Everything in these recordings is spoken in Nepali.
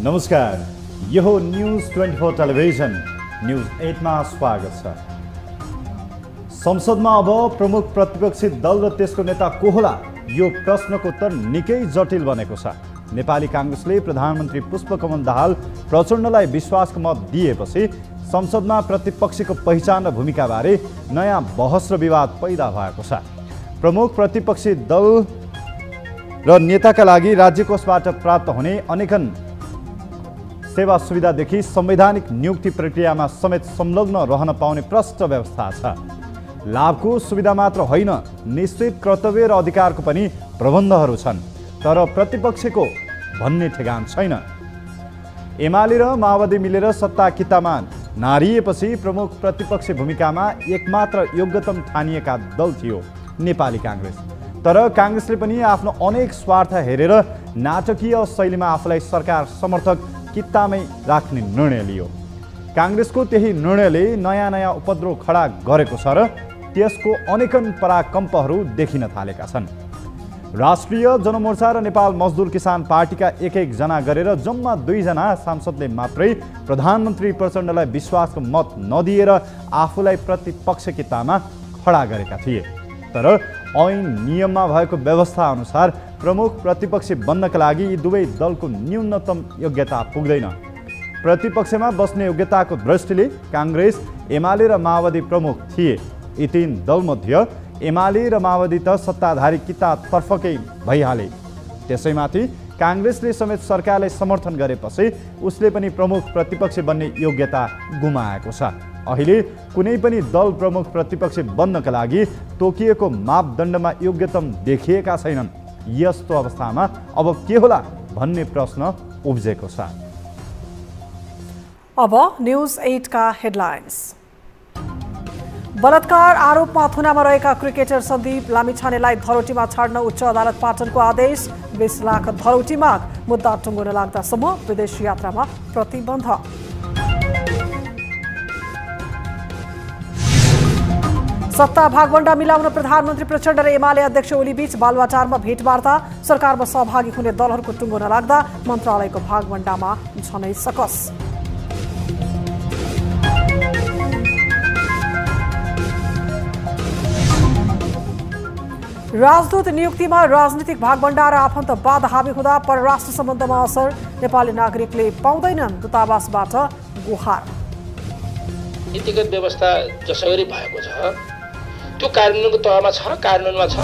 नमस्कार, यो हो न्यूज 24 टेलिभिजन न्यूज 8 मा स्वागत छ। संसदमा अब प्रमुख प्रतिपक्षी दल र त्यसको नेता को होला, यो प्रश्नको उत्तर निकै जटिल बनेको छ। नेपाली कांग्रेसले प्रधानमन्त्री पुष्पकमल दाहाल प्रचण्डलाई विश्वासको मत दिएपछि संसदमा प्रतिपक्षीको पहिचान र भूमिकाबारे नयाँ बहस र विवाद पैदा भएको छ। प्रमुख प्रतिपक्षी दल र नेताका लागि राज्य कोषबाट प्राप्त हुने अनेकन सेवा सुविधादेखि संवैधानिक नियुक्ति प्रक्रियामा समेत संलग्न रहन पाउने प्रष्ट व्यवस्था छ। लाभको सुविधा मात्र होइन, निश्चित कर्तव्य र अधिकारको पनि प्रबन्धहरू छन्, तर प्रतिपक्षको भन्ने ठेगान छैन। एमाले र माओवादी मिलेर सत्ता कितामा नारिएपछि प्रमुख प्रतिपक्षी भूमिकामा एकमात्र योग्यतम ठानिएका दल थियो नेपाली कांग्रेस। तर कांग्रेसले पनि आफ्नो अनेक स्वार्थ हेरेर नाटकीय शैलीमा आफूलाई सरकार समर्थक कित्तामै राख्ने निर्णय लियो। कांग्रेसको त्यही निर्णयले नयाँ नयाँ उपद्रव खडा गरेको छ र त्यसको अनेकन पराकम्पहरू देखिन थालेका छन्। राष्ट्रिय जनमोर्चा र नेपाल मजदुर किसान पार्टीका एक जना गरेर जम्मा 2 जना सांसदले मात्रै प्रधानमन्त्री प्रचण्डलाई विश्वासको मत नदिएर आफूलाई प्रतिपक्ष कित्तामा खडा गरेका थिए। तर ऐन नियममा भएको व्यवस्था अनुसार प्रमुख प्रतिपक्षी बन्नका लागि यी दुवै दलको न्यूनतम योग्यता पुग्दैन। प्रतिपक्षमा बस्ने योग्यताको दृष्टिले कांग्रेस, एमाले र माओवादी प्रमुख थिए। यी 3 दलमध्ये एमाले र माओवादी त सत्ताधारी कितातर्फकै भइहाले। त्यसैमाथि कांग्रेसले समेत सरकारलाई समर्थन गरेपछि उसले पनि प्रमुख प्रतिपक्षी बन्ने योग्यता गुमाएको छ। अहिले कुनै पनि दल प्रमुख प्रतिपक्षी बन्नका लागि तोकिएको मापदण्डमा योग्यतम देखिएका छैनन्। यस्तो अवस्थामा अब के होला भन्ने प्रश्न उब्जेको छ। अब न्यूज 8 का हेडलाइन्स। बलात्कार आरोपमा थुनामा रहेका क्रिकेटर सन्दीप लामिछानेलाई धरोटीमा छाड्न उच्च अदालत पाटनको आदेश। 20 लाख धरोटी माग, मुद्दा टुङ्गोन लाग्दासम्म विदेश यात्रामा प्रतिबन्ध। सत्ता भागवण्डा मिलाउन प्रधानमन्त्री प्रचण्ड र एमाले अध्यक्ष ओली बीच बालुवाटारमा भेटवार्ता। सरकारमा सहभागी हुने दलहरूको टुङ्गो नलाग्दा मन्त्रालयको भागवण्डामा झनै सकस। राजदूत नियुक्तिमा राजनीतिक भागवण्डा र आफन्तवाद हावी हुँदा परराष्ट्र सम्बन्धमा असर। नेपाली नागरिकले पाउँदैनन् दूतावासबाट गुहार। नीतिगत व्यवस्था जसरी भएको छ त्यो कानुनको तहमा छ, कानुनमा छ।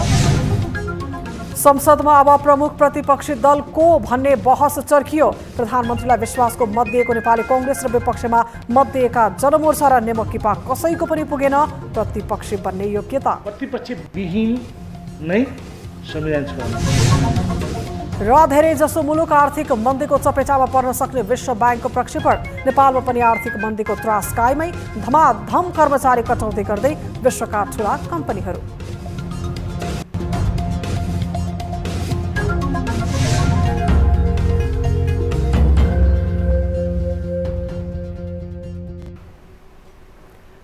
संसदमा अब प्रमुख प्रतिपक्षी दल को भन्ने बहस चर्कियो। प्रधानमन्त्रीलाई विश्वासको मत दिएको नेपाली कांग्रेस र विपक्षमा मत दिएका जनमोर्चा र नेमकिपा कसैको पनि पुगेन प्रतिपक्षी बन्ने योग्यता। प्रतिपक्षी विहीन नै संविधान छ र धेरै जसो मुलुक आर्थिक मन्दीको चपेटामा पर्न सक्ने विश्व बैंकको प्रक्षेपण। नेपालमा पनि आर्थिक मन्दीको त्रास कायमै, धमाधम कर्मचारी कटौती गर्दै विश्वका ठूला कम्पनीहरू।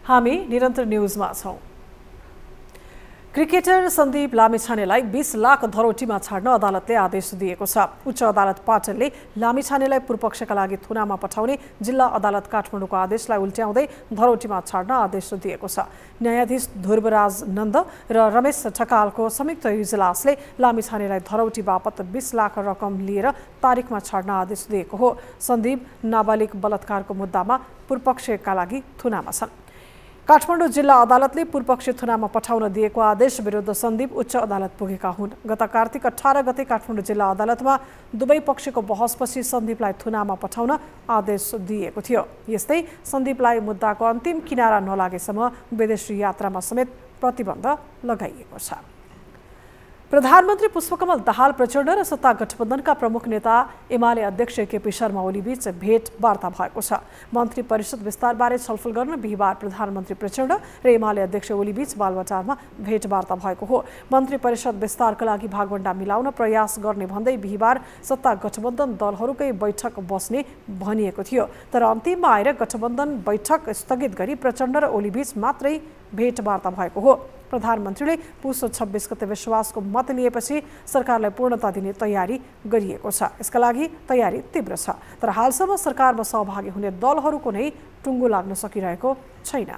हामी निरन्तर न्यूजमा छौं। क्रिकेटर सन्दीप लामिछानेलाई 20 लाख धरोटीमा छाड्न अदालतले आदेश दिएको छ। उच्च अदालत पाटनले लामिछानेलाई पूर्वपक्षका लागि थुनामा पठाउने जिल्ला अदालत काठमाडौँको आदेशलाई उल्ट्याउँदै धरोटीमा छाड्न आदेश दिएको छ। न्यायाधीश ध्रुवराज नन्द र रमेश ठकालको संयुक्त इजलासले लामिछानेलाई धरोटी बापत 20 लाख रकम लिएर तारिखमा छाड्न आदेश दिएको हो। सन्दीप नाबालिग बलात्कारको मुद्दामा पूर्वपक्षका लागि थुनामा छन्। काठमाडौँ जिल्ला अदालतले पूर्वपक्षी थुनामा पठाउन दिएको आदेश विरुद्ध सन्दीप उच्च अदालत पुगेका हुन्। गत कार्तिक 18 गते काठमाडौँ जिल्ला अदालतमा दुवै पक्षको बहसपछि सन्दीपलाई थुनामा पठाउन आदेश दिएको थियो। यस्तै सन्दीपलाई मुद्दाको अन्तिम किनारा नलागेसम्म विदेश यात्रामा समेत प्रतिबन्ध लगाइएको छ। प्रधानमन्त्री पुष्पकमल दाहाल प्रचण्ड र सत्ता गठबन्धनका प्रमुख नेता एमाले अध्यक्ष केपी शर्मा ओली बीच भेटवार्ता भएको छ। मन्त्री परिषद विस्तारबारे छलफल गर्न बिहिबार प्रधानमन्त्री प्रचण्ड र एमाले अध्यक्ष ओली बीच बालुवाटारमा भेटवार्ता भएको हो। मन्त्री परिषद विस्तारका लागि भागवण्डा मिलाउन प्रयास गर्ने भन्दै बिहिबार सत्ता गठबन्धन दलहरूकै बैठक बस्ने भनिएको थियो। तर अन्तिममा आएर गठबन्धन बैठक स्थगित गरी प्रचण्ड र ओली बीच मात्रै भेटवार्ता भएको हो। प्रधानमन्त्रीले पुस 26 गते विश्वासको मत लिएपछि सरकारलाई पूर्णता दिने तयारी गरिएको छ। यसका लागि तयारी तीव्र छ, तर हालसम्म सरकारमा सहभागी हुने दलहरूको नै टुङ्गो लाग्न सकिरहेको छैन।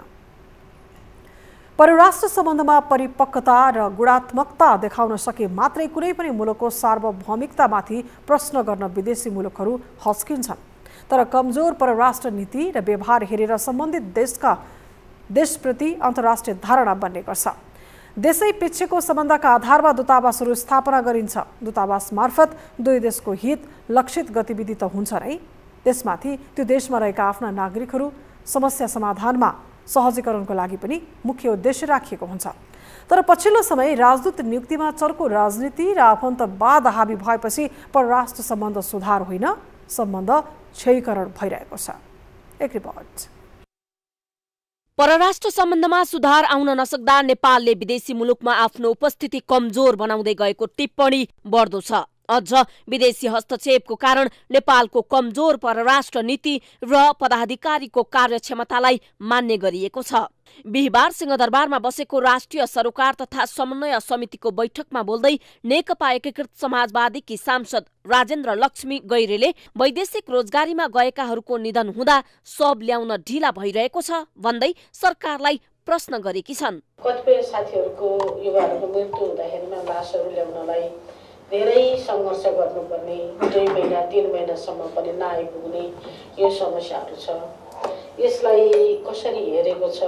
परराष्ट्र सम्बन्धमा परिपक्वता र गुणात्मकता देखाउन सके मात्रै कुनै पनि मुलुकको सार्वभौमिकतामाथि प्रश्न गर्न विदेशी मुलुकहरू हस्किन्छन्। तर कमजोर परराष्ट्र नीति र व्यवहार हेरेर सम्बन्धित देशप्रति अन्तर्राष्ट्रिय धारणा बन्ने गर्छ। देशै पिछेको सम्बन्धका आधारमा दूतावासहरू स्थापना गरिन्छ। दूतावास मार्फत दुई देशको हित लक्षित गतिविधि त हुन्छ नै, त्यसमाथि त्यो देशमा रहेका आफ्ना नागरिकहरू समस्या समाधानमा सहजीकरणको लागि पनि मुख्य उद्देश्य राखिएको हुन्छ। तर पछिल्लो समय राजदूत नियुक्तिमा चर्को राजनीति र आफन्तवाद हावी भएपछि परराष्ट्र सम्बन्ध सुधार होइन, सम्बन्ध क्षयीकरण भइरहेको छ। एक रिपोर्ट। परराष्ट्र सम्बन्धमा सुधार आउन नसक्दा नेपालले विदेशी मुलुकमा आफ्नो उपस्थिति कमजोर बनाउँदै गएको टिप्पणी बढ्दो छ। अझ विदेशी हस्तक्षेपको कारण नेपालको कमजोर परराष्ट्र नीति र पदाधिकारीको कार्यक्षमतालाई मान्य गरिएको छ। बिहिबार सिंहदरबारमा बसेको राष्ट्रिय सरोकार तथा समन्वय समितिको बैठकमा बोल्दै नेकपा एकीकृत समाजवादीकी सांसद राजेन्द्र लक्ष्मी गैरेले वैदेशिक रोजगारीमा गएकाहरूको निधन हुँदा सब ल्याउन ढिला भइरहेको छ भन्दै सरकारलाई प्रश्न गरेकी छन्। कतिपय साथीहरूको युवाहरूको मृत्यु हुँदाखेरिमा लासहरू ल्याउनलाई धेरै सङ्घर्ष गर्नुपर्ने, 2 महिना 3 महिनासम्म पनि नआइपुग्ने यो समस्याहरू छ। यसलाई कसरी हेरेको छ,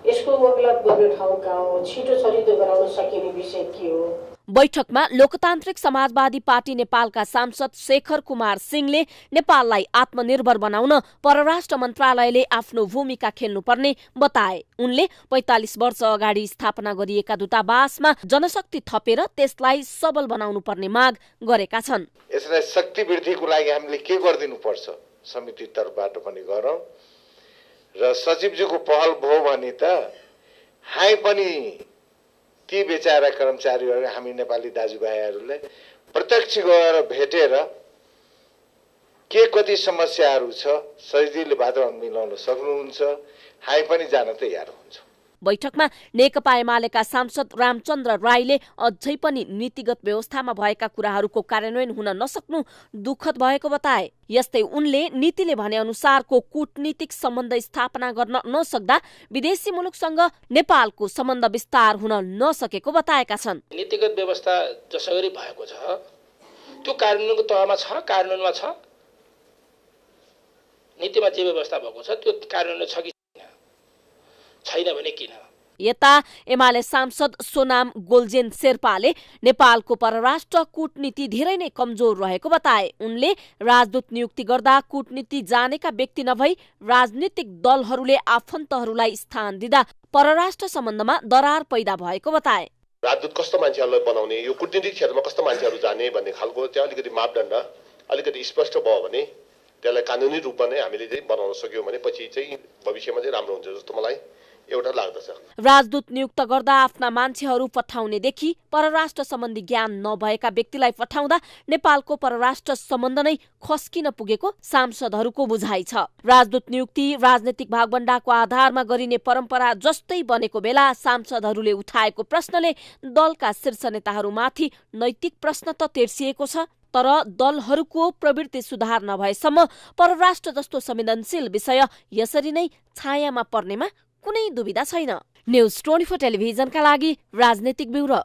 यसको वकालत गर्ने ठाउँ कहाँ हो, छिटो छरितो गराउन सकिने विषय के हो? बैठकमा लोकतान्त्रिक समाजवादी पार्टी नेपालका सांसद शेखर कुमार सिंहले नेपाललाई आत्मनिर्भर बनाउन परराष्ट्र मन्त्रालयले आफ्नो भूमिका खेल्नुपर्ने बताए। उनले 45 वर्ष अगाडि स्थापना गरिएका दूतावासमा जनशक्ति थपेर त्यसलाई सबल बनाउनु पर्ने माग गरेका छन्। यसलाई शक्ति वृद्धिको लागि हामीले के गरिदिनु पर्छ समिति तर्फबाट पनि गरौँ र सचिवजीको पहल भयो भने त हाई पनि ती बेचारा कर्मचारीहरू हामी नेपाली दाजुभाइहरूले प्रत्यक्ष गएर भेटेर के कति समस्याहरू छ सजिलै वातावरण मिलाउन सक्नुहुन्छ, हाई पनि जान तयार हुन्छ। बैठकमा नेकपा एमालेका सांसद रामचन्द्र राईले अझै पनि नीतिगत व्यवस्थामा भएका कुराहरूको कार्यान्वयन हुन नसक्नु दुःखद भएको बताए। यस्तै उनले नीतिले भने अनुसारको कूटनीतिक सम्बन्ध स्थापना गर्न नसक्दा विदेशी मुलुकसँग नेपालको सम्बन्ध विस्तार हुन नसकेको बताएका छन्। नीतिगत व्यवस्था जसरी भएको छ त्यो कानुनको तहमा छ, कानुनमा छ। नीतिमा जे व्यवस्था भएको छ त्यो कानुनमा छ कि छैन भने किन? यता एमाले सांसद सोनाम गोल्जेन शेर्पाले नेपालको परराष्ट्र कूटनीति धेरै नै कमजोर रहेको बताए। उनले राजदूत नियुक्ति गर्दा कूटनीति जानेका व्यक्ति नभई राजनीतिक दलहरूले आफन्तहरूलाई स्थान दिँदा परराष्ट्र सम्बन्धमा दरार पैदा भएको बताए। राजदूत कस्तो मान्छेहरूलाई बनाउने, यो कूटनीतिक क्षेत्रमा कस्तो मान्छेहरू जाने भन्ने खालको त्यहाँ अलिकति मापदण्ड अलिकति स्पष्ट भयो भने त्यसलाई कानुनी रूपमा नै हामीले चाहिँ बनाउन सक्यौँ भने पछि चाहिँ भविष्यमा चाहिँ राम्रो हुन्छ जस्तो मलाई एउटा लाग्दछ। राजदूत नियुक्त गर्दा आफ्ना मान्छेहरू पठाउनेदेखि परराष्ट्र सम्बन्धी ज्ञान नभएका व्यक्तिलाई पठाउँदा नेपालको परराष्ट्र सम्बन्ध नै खस्किन पुगेको सांसदहरूको बुझाइ छ। राजदूत नियुक्ति राजनैतिक भागबण्डाको आधारमा गरिने परम्परा जस्तै बनेको बेला सांसदहरूले उठाएको प्रश्नले दलका शीर्ष नेताहरूमाथि नैतिक प्रश्न त तेर्सिएको छ, तर दलहरूको प्रवृत्ति सुधार नभएसम्म परराष्ट्र जस्तो संवेदनशील विषय यसरी नै छायामा पर्नेमा कुनै दुविधा छैन। न्यूज 24 टेलिभिजनका लागि राजनीतिक ब्युरो।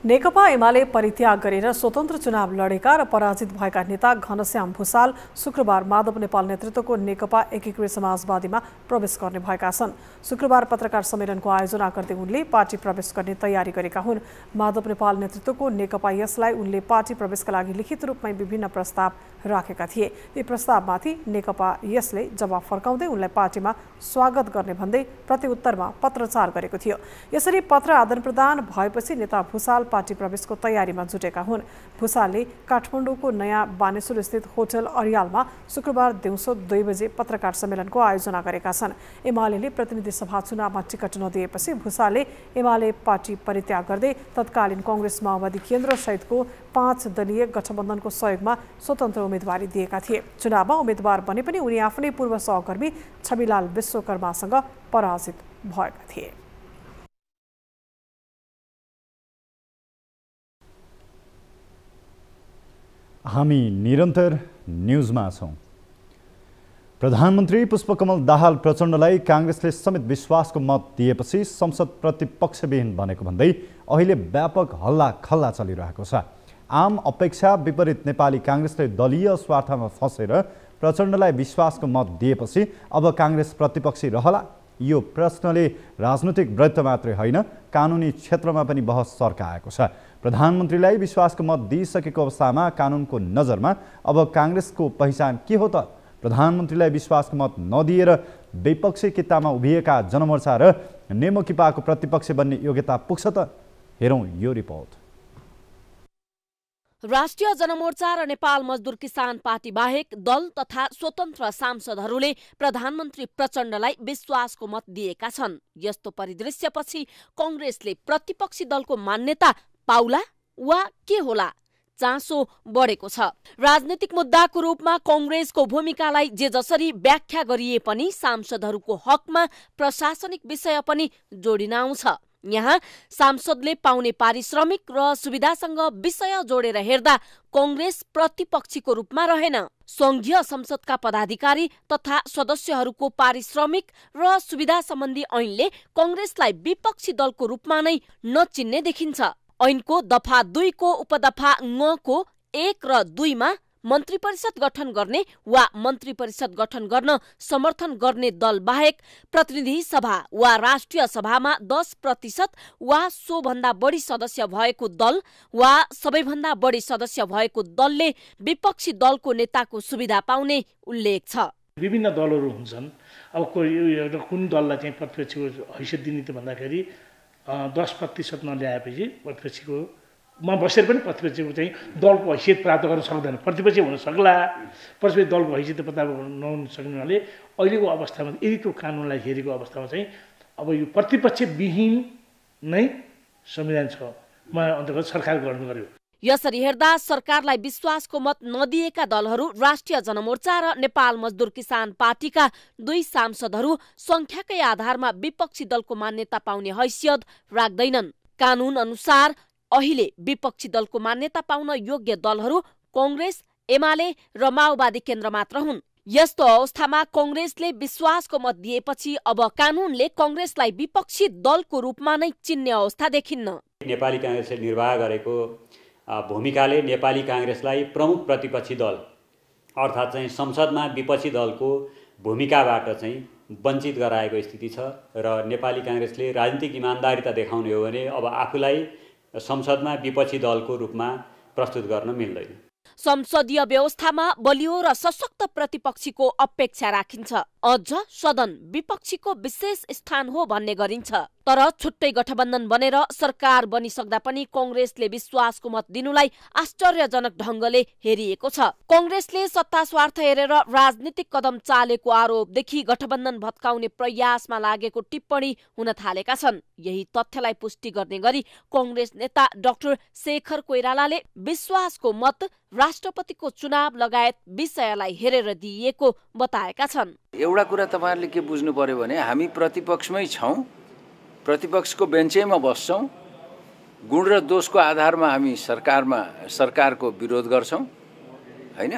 नेकपा एमाले परित्याग गरेर स्वतन्त्र चुनाव लडेका र पराजित भएका नेता घनश्याम भुसाल शुक्रबार माधव नेपाल नेतृत्वको नेकपा एकीकृत समाजवादीमा प्रवेश गर्ने भएका छन्। शुक्रबार पत्रकार सम्मेलनको आयोजना गर्दै उनले पार्टी प्रवेश गर्ने तयारी गरेका हुन्। माधव नेपाल नेतृत्वको नेकपा यसलाई उनले पार्टी प्रवेशका लागि लिखित रूपमै विभिन्न प्रस्ताव राखेका थिए। ती प्रस्तावमाथि नेकपा यसले जवाफ फर्काउँदै उनलाई पार्टीमा स्वागत गर्ने भन्दै प्रतिउत्तरमा पत्रचार गरेको थियो। यसरी पत्र आदान प्रदान भएपछि नेता भुसाल पार्टी प्रवेशको तयारीमा जुटेका हुन्। भुसालले काठमाडौँको नयाँ बानेश्वर स्थित होटल अरियालमा शुक्रबार दिउँसो 2 बजे पत्रकार सम्मेलनको आयोजना गरेका छन्। एमाले प्रतिनिधि सभा चुनावमा टिकट नदिएपछि भुसालले एमाले पार्टी परित्याग गर्दै तत्कालीन कांग्रेस माओवादी केन्द्र सहितको 5 दलीय गठबन्धनको सहयोगमा स्वतन्त्र उम्मेदवारी दिएका थिए। चुनावमा उम्मेदवार बने पनि उनी आफ्नै पूर्व सहकर्मी छविलाल विश्वकर्मासँग पराजित भएका थिए। हामी निरन्तर न्यूजमा छौं। प्रधानमन्त्री पुष्पकमल दाहाल प्रचण्डलाई कांग्रेसले समेत विश्वासको मत दिएपछि संसद प्रतिपक्षविहीन बनेको भन्दै अहिले व्यापक हल्ला खल्ला चलिरहेको छ। आम अपेक्षा विपरीत नेपाली कांग्रेसले दलीय स्वार्थमा फँसेर प्रचण्डलाई विश्वासको मत दिएपछि अब कांग्रेस प्रतिपक्षी रहला? यो प्रश्नले राजनैतिक वृत्त मात्रै होइन, कानुनी क्षेत्रमा पनि बहस चर्काएको छ। प्रधानमन्त्रीलाई विश्वासको मत दिइसकेको अवस्थामा कानुनको नजरमा अब कांग्रेसको पहिचान के हो त? प्रधानमन्त्रीलाई विश्वासको मत नदिएर विपक्षी कित्तामा उभिएका जनमोर्चा र नेमोकिपाको प्रतिपक्ष बन्ने योग्यता पुग्छ त? हेरौँ यो रिपोर्ट। राष्ट्रिय जनमोर्चा र नेपाल मजदुर किसान पार्टी बाहेक दल तथा स्वतन्त्र सांसदहरूले प्रधानमन्त्री प्रचण्डलाई विश्वासको मत दिएका छन्। यस्तो परिदृश्यपछि कांग्रेसले प्रतिपक्षी दलको मान्यता पाउला वा के होला? चासो बढेको छ। राजनीतिक मुद्दाको रूपमा कांग्रेसको भूमिकालाई जे जसरी व्याख्या गरिए पनि सांसदहरूको हकमा प्रशासनिक विषय पनि जोडिन आउँछ। यहाँ सांसदले पाउने पारिश्रमिक र सुविधासँग विषय जोडेर हेर्दा कांग्रेस प्रतिपक्षीको रूपमा रहेन। संघीय संसदका पदाधिकारी तथा सदस्यहरूको पारिश्रमिक र सुविधा सम्बन्धी ऐनले कांग्रेसलाई विपक्षी दलको रूपमा नै नचिन्ने देखिन्छ। ऐनको दफा 2 को उपदफा ङ को 1 र 2 मा मन्त्री परिषद गठन गर्ने वा मन्त्री परिषद गठन गर्न समर्थन गर्ने दल बाहेक प्रतिनिधि सभा वा राष्ट्रिय सभामा 10% वा सोभन्दा बढी सदस्य भएको दल वा सबैभन्दा बढी सदस्य भएको दलले विपक्षी दलको नेताको सुविधा पाउने उल्लेख छ। विभिन्न दलहरू हुन्छन्। अब कुन दललाई चाहिँ प्रतिपक्षीको हैसियत दिने त भन्दाखेरि 10% नल्याएपछि प्रतिपक्षीकोमा बसेर पनि प्रतिपक्षीको चाहिँ दलको हैसियत प्राप्त गर्न सक्दैन। प्रतिपक्षी हुन सक्ला, प्रतिपक्षी दलको हैसियत प्राप्त नहुन सक्ने हुनाले अहिलेको अवस्थामा यदि त्यो कानुनलाई हेरेको अवस्थामा चाहिँ अब यो प्रतिपक्षविहीन नै संविधान छ मा अन्तर्गत सरकार गठन गर्यो। यसरी हेर्दा सरकारलाई विश्वासको मत नदिएका दलहरू राष्ट्रिय जनमोर्चा र नेपाल मजदुर किसान पार्टीका 2 सांसदहरू संख्याकै आधारमा विपक्षी दलको मान्यता पाउने हैसियत राख्दैनन्। कानून अनुसार अहिले विपक्षी दलको मान्यता पाउन योग्य दलहरू कांग्रेस, एमाले र माओवादी केन्द्र मात्र हुन्। यस्तो अवस्थामा कांग्रेसले विश्वासको मत दिएपछि अब कानूनले कांग्रेसलाई विपक्षी दलको रूपमा नै चिन्ने अवस्था देखिन्न। नेपाली कांग्रेसले निर्वाह गरेको भूमिकाले नेपाली कांग्रेसलाई प्रमुख प्रतिपक्षी दल अर्थात् चाहिँ संसदमा विपक्षी दलको भूमिकाबाट चाहिँ वञ्चित गराएको स्थिति छ र नेपाली कांग्रेसले राजनीतिक इमानदारिता देखाउने हो भने अब आफूलाई संसदमा विपक्षी दलको रूपमा प्रस्तुत गर्न मिल्दैन। संसदीय व्यवस्थामा बलियो र सशक्त प्रतिपक्षीको अपेक्षा राखिन्छ। अझ सदन विपक्षीको विशेष स्थान हो भन्ने गरिन्छ। तर छुट्टै गठबन्धन बनेर सरकार बनिसक्दा पनि कांग्रेसले विश्वासको मत दिनुलाई आश्चर्यजनक ढंगले हेरिएको छ। कांग्रेसले सत्ता स्वार्थ हेरेर राजनीतिक कदम चालेको आरोपदेखि गठबन्धन भत्काउने प्रयासमा लागेको टिप्पणी हुन थालेका छन्। यही तथ्यलाई पुष्टि गर्ने गरी कांग्रेस नेता डाक्टर शेखर कोइरालाले विश्वासको मत राष्ट्रपतिको चुनाव लगायत विषयलाई हेरेर दिइएको बताएका छन्। एउटा कुरा तपाईहरुले के बुझ्नु पर्यो भने हामी प्रतिपक्षमै छौं, प्रतिपक्षको बेन्चैमा बस्छौं, गुण र दोषको आधारमा हामी सरकारको विरोध गर्छौं हैन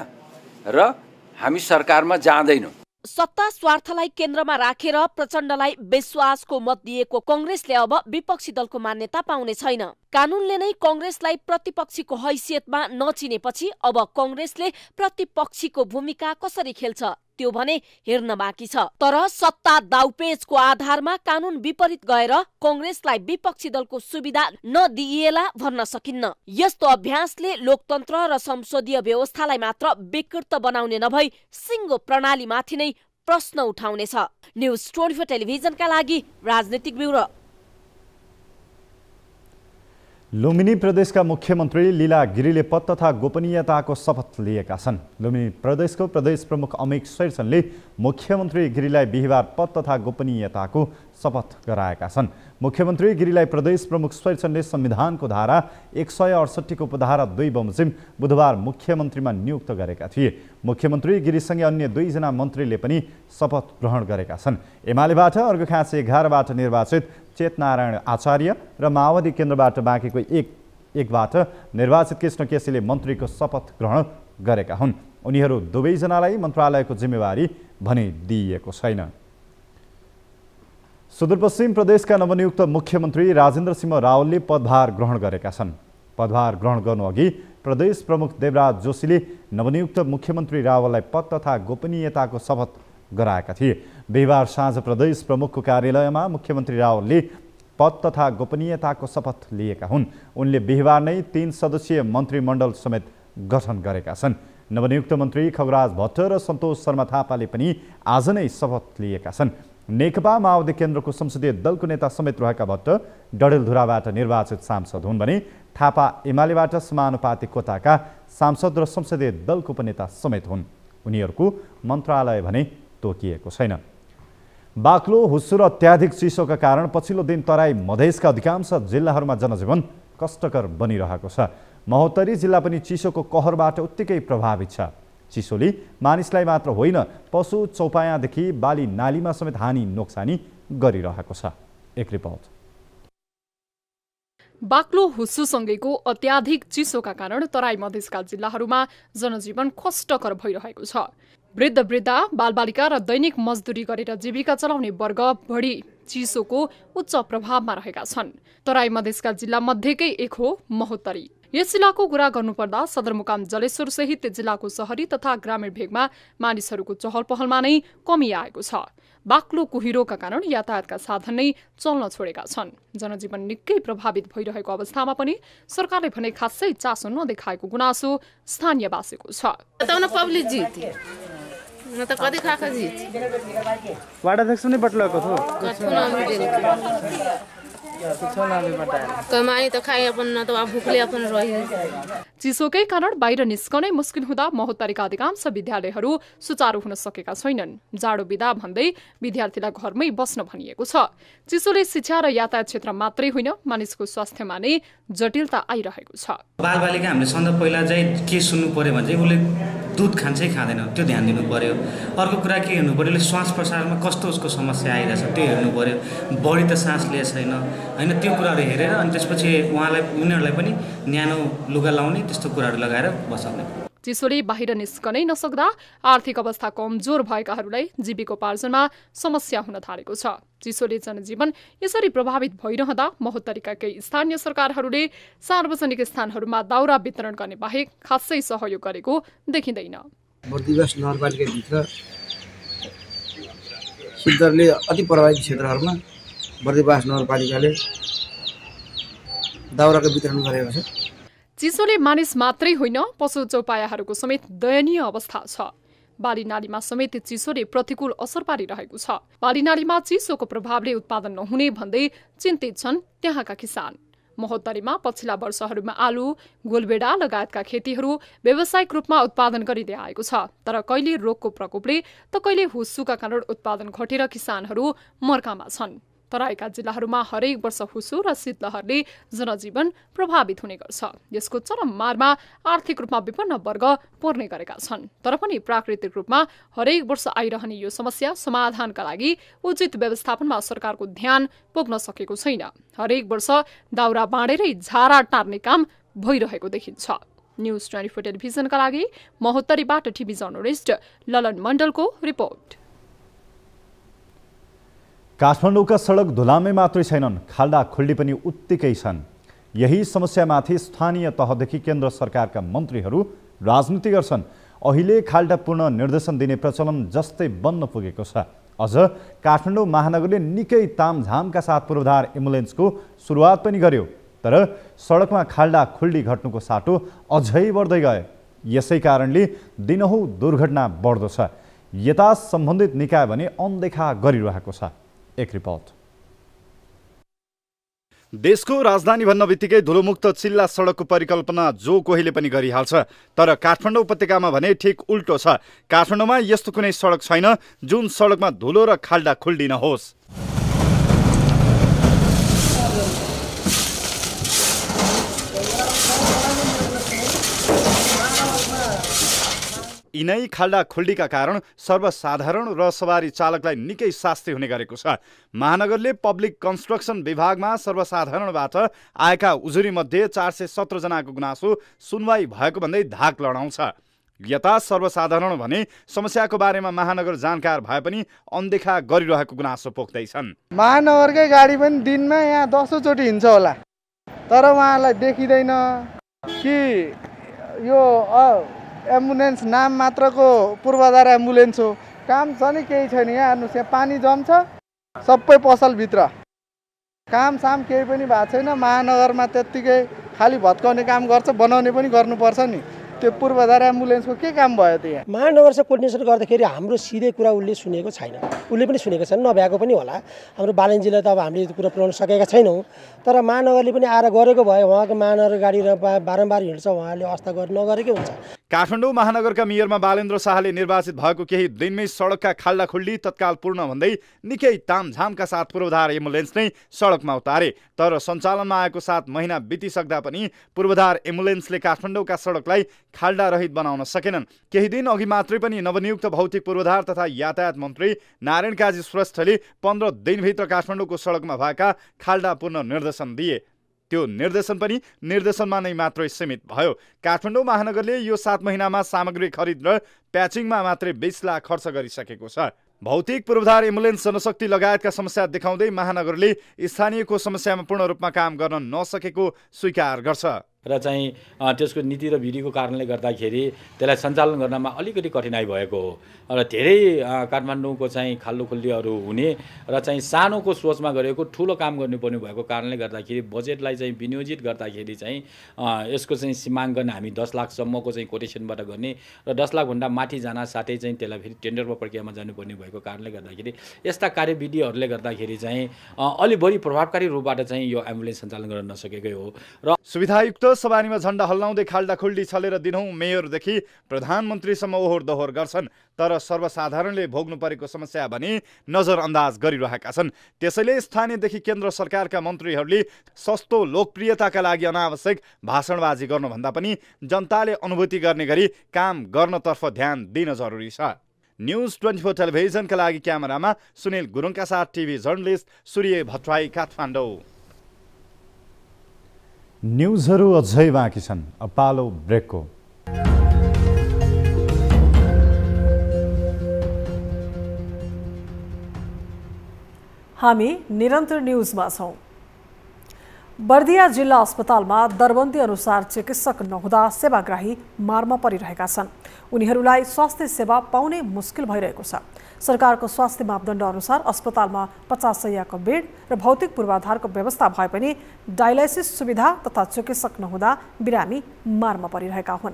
र हामी सरकारमा जाँदैनौं। सत्ता स्वार्थलाई केन्द्रमा राखेर प्रचण्डलाई विश्वासको मत दिएको कांग्रेसले अब विपक्षी दलको मान्यता पाउने छैन। कानूनले नै कांग्रेसलाई प्रतिपक्षीको हैसियतमा नचिनेपछि अब कांग्रेसले प्रतिपक्षीको भूमिका कसरी खेल्छ त्यो भने हेर्न बाँकी छ। तर सत्ता दाउपेचको आधारमा कानून विपरीत गएर कांग्रेसलाई विपक्षी दलको सुविधा नदिइएला भन्न सकिन्न। यस्तो अभ्यासले लोकतन्त्र र संसदीय व्यवस्थालाई मात्र विकृत बनाउने नभई सिंगो प्रणालीमाथि नै प्रश्न उठाउनेछ। न्यूज 24 टेलिभिजनका लागि राजनीतिक ब्युरो। लुम्बिनी प्रदेशका मुख्यमन्त्री लीला गिरीले पद तथा गोपनीयताको शपथ लिएका छन्। लुम्बिनी प्रदेशको प्रदेश प्रमुख अमिक शेरचनले मुख्यमन्त्री गिरीलाई बिहिबार पद तथा गोपनीयताको शपथ गराएका छन्। मुख्यमन्त्री गिरीलाई प्रदेश प्रमुख शेरचनले संविधानको धारा 168 को उपधारा 2 बमोजिम बुधबार मुख्यमन्त्रीमा नियुक्त गरेका थिए। मुख्यमन्त्री गिरीसँगै अन्य 2 जना मन्त्रीले पनि शपथ ग्रहण गरेका छन्। एमालेबाट अर्घखाँच 11बाट निर्वाचित चेतनारायण आचार्य र माओवादी केन्द्रबाट बाँकेको एकबाट निर्वाचित कृष्ण केसीले मन्त्रीको शपथ ग्रहण गरेका हुन्। उनीहरू दुवैजनालाई मन्त्रालयको जिम्मेवारी भने दिइएको छैन। सुदूरपश्चिम प्रदेशका नवनियुक्त मुख्यमन्त्री राजेन्द्र सिंह रावलले पदभार ग्रहण गरेका छन्। पदभार ग्रहण गर्नुअघि प्रदेश प्रमुख देवराज जोशीले नवनियुक्त मुख्यमन्त्री रावललाई पद तथा गोपनीयताको शपथ गराएका थिए। बिहिबार साँझ प्रदेश प्रमुखको कार्यालयमा मुख्यमन्त्री रावलले पद तथा गोपनीयताको शपथ लिएका हुन्। उनले बिहिबार नै 3 सदस्यीय मन्त्रीमण्डल समेत गठन गरेका छन्। नवनियुक्त मन्त्री खगराज भट्ट र सन्तोष शर्मा थापाले पनि आज नै शपथ लिएका छन्। नेकपा माओवादी केन्द्रको संसदीय दलको नेता समेत रहेका भट्ट डडेलधुराबाट निर्वाचित सांसद हुन् भने थापा एमालेबाट समानुपातिक कोटाका सांसद र संसदीय दलको उपनेता समेत हुन्। उनीहरूको मन्त्रालय भने तोकिएको छैन। बाक्लो हुस्सु र अत्याधिक चिसोका कारण पछिल्लो दिन तराई मधेसका अधिकांश जिल्लाहरूमा जनजीवन कष्टकर बनिरहेको छ। महोत्तरी जिल्ला पनि चिसोको कहरबाट उत्तिकै प्रभावित छ। चिसोले मानिसलाई मात्र होइन पशु चौपायादेखि बाली नालीमा समेत हानि नोक्सानी गरिरहेको छ। एक रिपोर्ट। बाक्लो हुस्सुसँगैको अत्याधिक चिसोका कारण तराई मधेसका जिल्लाहरूमा जनजीवन कष्टकर भइरहेको छ। वृद्ध वृद्धा, बालबालिका र दैनिक मजदुरी गरेर जीविका चलाउने वर्ग बढी चिसोको उच्च प्रभावमा रहेका छन्। तराई मधेसका जिल्ला मध्येकै एक हो महोत्तरी। यस जिल्लाको कुरा गर्नुपर्दा सदरमुकाम जलेश्वर सहित जिल्लाको शहरी तथा ग्रामीण भेगमा मानिसहरूको चहल पहलमा नै कमी आएको छ। बाक्लो कुहिरोका कारण यातायातका साधन नै चल्न छोडेका छन्। जनजीवन निकै प्रभावित भइरहेको अवस्थामा पनि सरकारले भने खासै चासो नदेखाएको गुनासो स्थानीयवासीको छ। चिसोकै कारण बाहिर निस्कनै मुस्किल हुँदा महोत्तरीका अधिकांश विद्यालयहरू सुचारू हुन सकेका छैनन्। जाडो बिदा भन्दै विद्यार्थीलाई घरमै बस्न भनिएको छ। चिसोले शिक्षा र यातायात क्षेत्र मात्रै होइन मानिसको स्वास्थ्यमा नै जटिलता आइरहेको छ। बालबालिका हामीले सधैँ पहिला चाहिँ के सुन्नु पर्यो भने चाहिँ उसले दुध खान्छै खाँदैन, त्यो ध्यान दिनु पर्यो। अर्को कुरा के हेर्नु पर्यो, उसले श्वास प्रश्वासमा कस्तो उसको समस्या आइरहेछ त्यो हेर्नु पर्यो। बढी त सास लिए छैन होइन, त्यो कुराहरू हेरेर अनि त्यसपछि उनीहरूलाई पनि न्यानो लुगा लाउने त्यस्तो कुराहरू लगाएर बसाउने। चिसोले बाहिर निस्कनै नसक्दा आर्थिक अवस्था कमजोर भएकाहरूलाई जीविकोपार्जनमा समस्या हुन थालेको छ। चिसोले जनजीवन यसरी प्रभावित भइरहँदा महोत्तरीका केही स्थानीय सरकारहरूले सार्वजनिक स्थानहरूमा दाउरा वितरण गर्ने बाहेक खासै सहयोग गरेको देखिँदैन। बर्दिवास नगरपालिकाभित्र शीतलहरले अति प्रभावित क्षेत्रहरूमा बर्दिवास नगरपालिकाले दाउराको वितरण गरेको छ। चिसोले मानिस मात्रै होइन पशु चौपायाहरूको समेत दयनीय अवस्था छ। बाली नालीमा समेत चिसोले प्रतिकूल असर पारिरहेको छ। बाली नालीमा चिसोको प्रभावले उत्पादन नहुने भन्दै चिन्तित छन् त्यहाँका किसान। महोत्तरीमा पछिल्ला वर्षहरूमा आलु, गोलबेडा लगायतका खेतीहरू व्यावसायिक रूपमा उत्पादन गरिँदै आएको छ। तर कहिले रोगको प्रकोपले त कहिले हुस्सुका कारण उत्पादन घटेर किसानहरू मर्कामा छन्। तराईका जिल्लाहरूमा हरेक वर्ष हुस्सु र शीतलहरले जनजीवन प्रभावित हुने गर्छ। यसको चरम मारमा आर्थिक रूपमा विपन्न वर्ग पर्ने गरेका छन्। तर पनि प्राकृतिक रूपमा हरेक वर्ष आइरहने यो समस्या समाधानका लागि उचित व्यवस्थापनमा सरकारको ध्यान पुग्न सकेको छैन। हरेक वर्ष दाउरा बाँडेरै झारा टार्ने काम भइरहेको देखिन्छ। न्युज 24 टेलिभिजनका लागि महोत्तरीबाट टिभी जर्नलिस्ट ललन मण्डलको रिपोर्ट। काठमाडौँका सडक धुलामै मात्रै छैनन्, खाल्डा खुल्डी पनि उत्तिकै छन्। यही समस्यामाथि स्थानीय तहदेखि केन्द्र सरकारका मन्त्रीहरू राजनीति गर्छन्। अहिले खाल्डा पूर्ण निर्देशन दिने प्रचलन जस्तै बन्न पुगेको छ। अझ काठमाडौँ महानगरले निकै तामझामका साथ पूर्वाधार एम्बुलेन्सको सुरुवात पनि गर्यो। तर सडकमा खाल्डा खुल्डी घट्नुको साटो अझै बढ्दै गए। यसै कारणले दिनहुँ दुर्घटना बढ्दो छ। यता सम्बन्धित निकाय भने अनदेखा गरिरहेको छ। एक रिपोर्ट। देशको राजधानी भन्न बित्तिकै धुलोमुक्त चिल्ला सडकको परिकल्पना जो कोहीले पनि गरिहाल्छ, तर काठमाडौँ उपत्यकामा भने ठिक उल्टो छ। काठमाडौँमा यस्तो कुनै सडक छैन जुन सडकमा धुलो र खाल्डा खुल्डी नहोस्। यिनै खाल्डा खुल्डीका कारण सर्वसाधारण र सवारी चालकलाई निकै शास्ति हुने गरेको छ। महानगरले पब्लिक कन्स्ट्रक्सन विभागमा सर्वसाधारणबाट आएका उजुरीमध्ये 417 जनाको गुनासो सुनवाई भएको भन्दै धाक लडाउँछ। यता सर्वसाधारण भने समस्याको बारेमा महानगर जानकार भए पनि अनदेखा गरिरहेको गुनासो पोख्दैछन्। महानगरकै गाडी पनि दिनमा यहाँ 10 चोटि हिँड्छ होला, तर उहाँलाई देखिँदैन कि यो एम्बुलेन्स नाम मात्रको पूर्वाधार एम्बुलेन्स हो। काम छ नि केही छैन। यहाँ हेर्नुहोस्, यहाँ पानी जम्छ सबै पसलभित्र, काम साम केही पनि भएको छैन। महानगरमा त्यत्तिकै खालि भत्काउने काम गर्छ, बनाउने पनि गर्नुपर्छ नि। त्यो पूर्वाधार एम्बुलेन्सको के काम भयो त? यहाँ महानगरसँग कोर्डिनेसन गर्दाखेरि हाम्रो सिधै कुरा उसले सुनेको छैन, उसले पनि सुनेको छैन, नभएको पनि होला। हाम्रो बालनजीलाई त अब हामीले त्यो कुरा पुर्याउन सकेका छैनौँ, तर महानगरले पनि आएर गरेको भए उहाँको महानगर गाडी बारम्बार हिँड्छ, उहाँले अवस्था नगरेकै हुन्छ। काठमाडौँ महानगरका मेयरमा बालेन्द्र शाहले निर्वाचित भएको केही दिनमै सडकका खाल्डा खुल्डी तत्काल पूर्ण भन्दै निकै तामझामका साथ पूर्वाधार एम्बुलेन्स नै सडकमा उतारे। तर सञ्चालनमा आएको 7 महिना बितिसक्दा पनि पूर्वाधार एम्बुलेन्सले काठमाडौँका सडकलाई खाल्डा रहित बनाउन सकेनन्। केही दिन अघि मात्रै पनि नवनियुक्त भौतिक पूर्वाधार तथा यातायात मन्त्री नारायण काजी श्रेष्ठले 15 दिनभित्र काठमाडौँको सडकमा भएका खाल्डा पूर्ण निर्देशन दिए। त्यो निर्देशन पनि निर्देशनमा नै मात्रै सीमित भयो। काठमाडौँ महानगरले यो 7 महिनामा सामग्री खरिद र प्याचिङमा मात्रै 20 लाख खर्च गरिसकेको छ। भौतिक पूर्वाधार एम्बुलेन्स जनशक्ति लगायतका समस्या देखाउँदै महानगरले स्थानीयको समस्यामा पूर्ण रूपमा काम गर्न नसकेको स्वीकार गर्छ र चाहिँ त्यसको नीति र विधिको कारणले गर्दाखेरि त्यसलाई सञ्चालन गर्नमा अलिकति कठिनाइ भएको हो र धेरै काठमाडौँको चाहिँ खाल्डोखुल्डीहरू हुने र चाहिँ सानोको सोचमा गरेको ठुलो काम गर्नुपर्ने भएको कारणले गर्दाखेरि बजेटलाई चाहिँ विनियोजित गर्दाखेरि चाहिँ यसको चाहिँ सीमाङ्कन हामी 10 लाखसम्मको चाहिँ कोटेसनबाट गर्ने र 10 लाखभन्दा माथि जान साथै चाहिँ त्यसलाई फेरि टेन्डरको प्रक्रियामा जानुपर्ने भएको कारणले गर्दाखेरि यस्ता कार्यविधिहरूले गर्दाखेरि चाहिँ अलि बढी प्रभावकारी रूपबाट चाहिँ यो एम्बुलेन्स सञ्चालन गर्न नसकेकै हो। र सुविधायुक्त सवारीमा झण्डा हल्लाउँदै खाल्डा खुल्डी छलेर दिनौं मेयरदेखि प्रधानमन्त्रीसम्म ओहोर दोहोर गर्छन्, तर सर्वसाधारणले भोग्नु परेको समस्या भने नजरअन्दाज गरिरहेका छन्। त्यसैले स्थानीयदेखि केन्द्र सरकारका मन्त्रीहरूले सस्तो लोकप्रियताका लागि अनावश्यक भाषणबाजी गर्नुभन्दा पनि जनताले अनुभूति गर्ने गरी काम गर्नतर्फ ध्यान दिन जरुरी छ। न्युज 24 टेलिभिजनका लागि क्यामेरामा सुनिल गुरुङका साथ टिभी जर्नलिस्ट सूर्य भट्टराई, काठमाडौँ। न्युजहरू अझै बाँकी छन्, अब पालो ब्रेकको। हामी निरन्तर न्युजमा छौं। बर्दिया जिल्ला अस्पतालमा दरबन्दी अनुसार चिकित्सक नहुँदा सेवाग्राही मारमा परिरहेका छन्। उनीहरूलाई स्वास्थ्य सेवा पाउने मुस्किल भइरहेको छ। सरकारको स्वास्थ्य मापदण्ड अनुसार अस्पतालमा 50 शय्याको बेड र भौतिक पूर्वाधारको व्यवस्था भए पनि डायलाइसिस सुविधा तथा चिकित्सक नहुँदा बिरामी मारमा परिरहेका हुन्।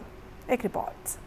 एक रिपोर्ट।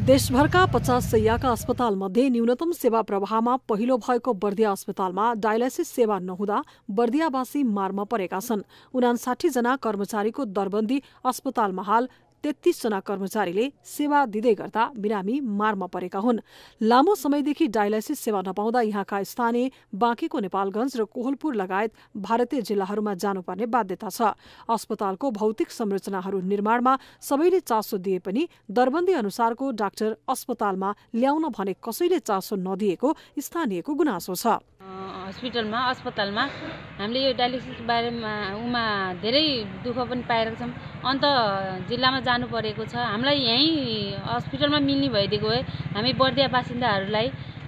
देशभरका 50 शय्याका अस्पतालमध्ये न्यूनतम सेवा प्रवाहमा पहिलो भएको बर्दिया अस्पतालमा डायलाइसिस सेवा नहुँदा बर्दियावासी मारमा परेका छन्। 59 जना कर्मचारीको दरबन्दी अस्पतालमा हाल 33 जना कर्मचारीले सेवा दिँदै गर्दा बिरामी मारमा परेका हुन्। लामो समयदेखि डायलाइसिस सेवा नपाउँदा यहाँका स्थानीय बाँकीको नेपालगञ्ज र कोहलपुर लगायत भारतीय जिल्लाहरूमा जानुपर्ने बाध्यता छ। अस्पतालको भौतिक संरचनाहरू निर्माणमा सबैले चासो दिए पनि दरबन्दी अनुसारको डाक्टर अस्पतालमा ल्याउन भने कसैले चासो नदिएको स्थानीयको गुनासो छ। अस्पतालमा हामीले यो डायलिसिस बारेमा धेरै दुःख पनि पाइरहेको छौँ। अन्त जिल्लामा जानु परेको छ। हामीलाई यहीँ हस्पिटलमा मिल्ने भइदिएको भए हामी बर्दिया बासिन्दाहरूलाई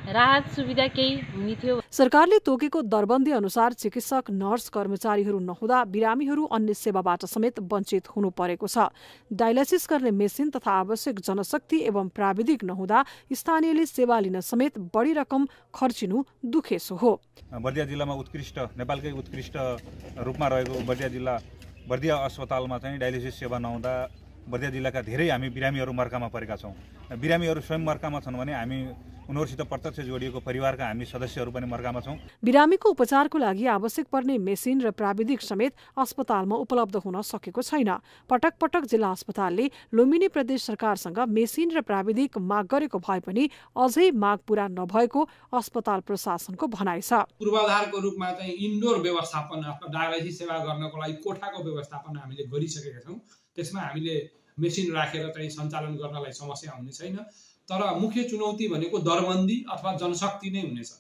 राहत सुविधा केही हुने थियो। सरकारले तोकेको दरबन्दी अनुसार चिकित्सक नर्स कर्मचारीहरू नहुँदा बिरामीहरू अन्य सेवाबाट समेत वञ्चित हुनु परेको छ। डायलाइसिस गर्ने मेसिन तथा आवश्यक जनशक्ति एवं प्राविधिक नहुँदा स्थानीयले सेवा लिन समेत बढी रकम खर्चिनु दुखेसो हो। बर्दिया जिल्लामा नेपालकै उत्कृष्ट रूपमा रहेको बर्दिया अस्पतालमा चाहिँ डायलिसिस सेवा नहुँदा बर्दिया जिल्लाका धेरै हामी बिरामीहरू मर्कामा परेका छौँ। बिरामीहरू स्वयं मर्कामा छन् भने हामी उनीहरूसित प्रत्यक्ष जोडिएको परिवारका हामी सदस्यहरू पनि मर्कामा छौँ। बिरामीको उपचारको लागि आवश्यक पर्ने मेसिन र प्राविधिक समेत अस्पतालमा उपलब्ध हुन सकेको छैन। पटक पटक जिल्ला अस्पतालले लुम्बिनी प्रदेश सरकारसँग मेसिन र प्राविधिक माग गरेको भए पनि अझै माग पूरा नभएको अस्पताल प्रशासनको भनाइ छ। पूर्वाधारको रूपमा चाहिँ इन्डोर व्यवस्थापन अथवा डायलाइसिस सेवा गर्नको लागि कोठाको व्यवस्थापन हामीले गरिसकेका छौँ। त्यसमा हामीले मेसिन राखेर चाहिँ सञ्चालन गर्नलाई समस्या हुने छैन। तर मुख्य चुनौती भनेको दरबन्दी अथवा जनशक्ति नै हुनेछ।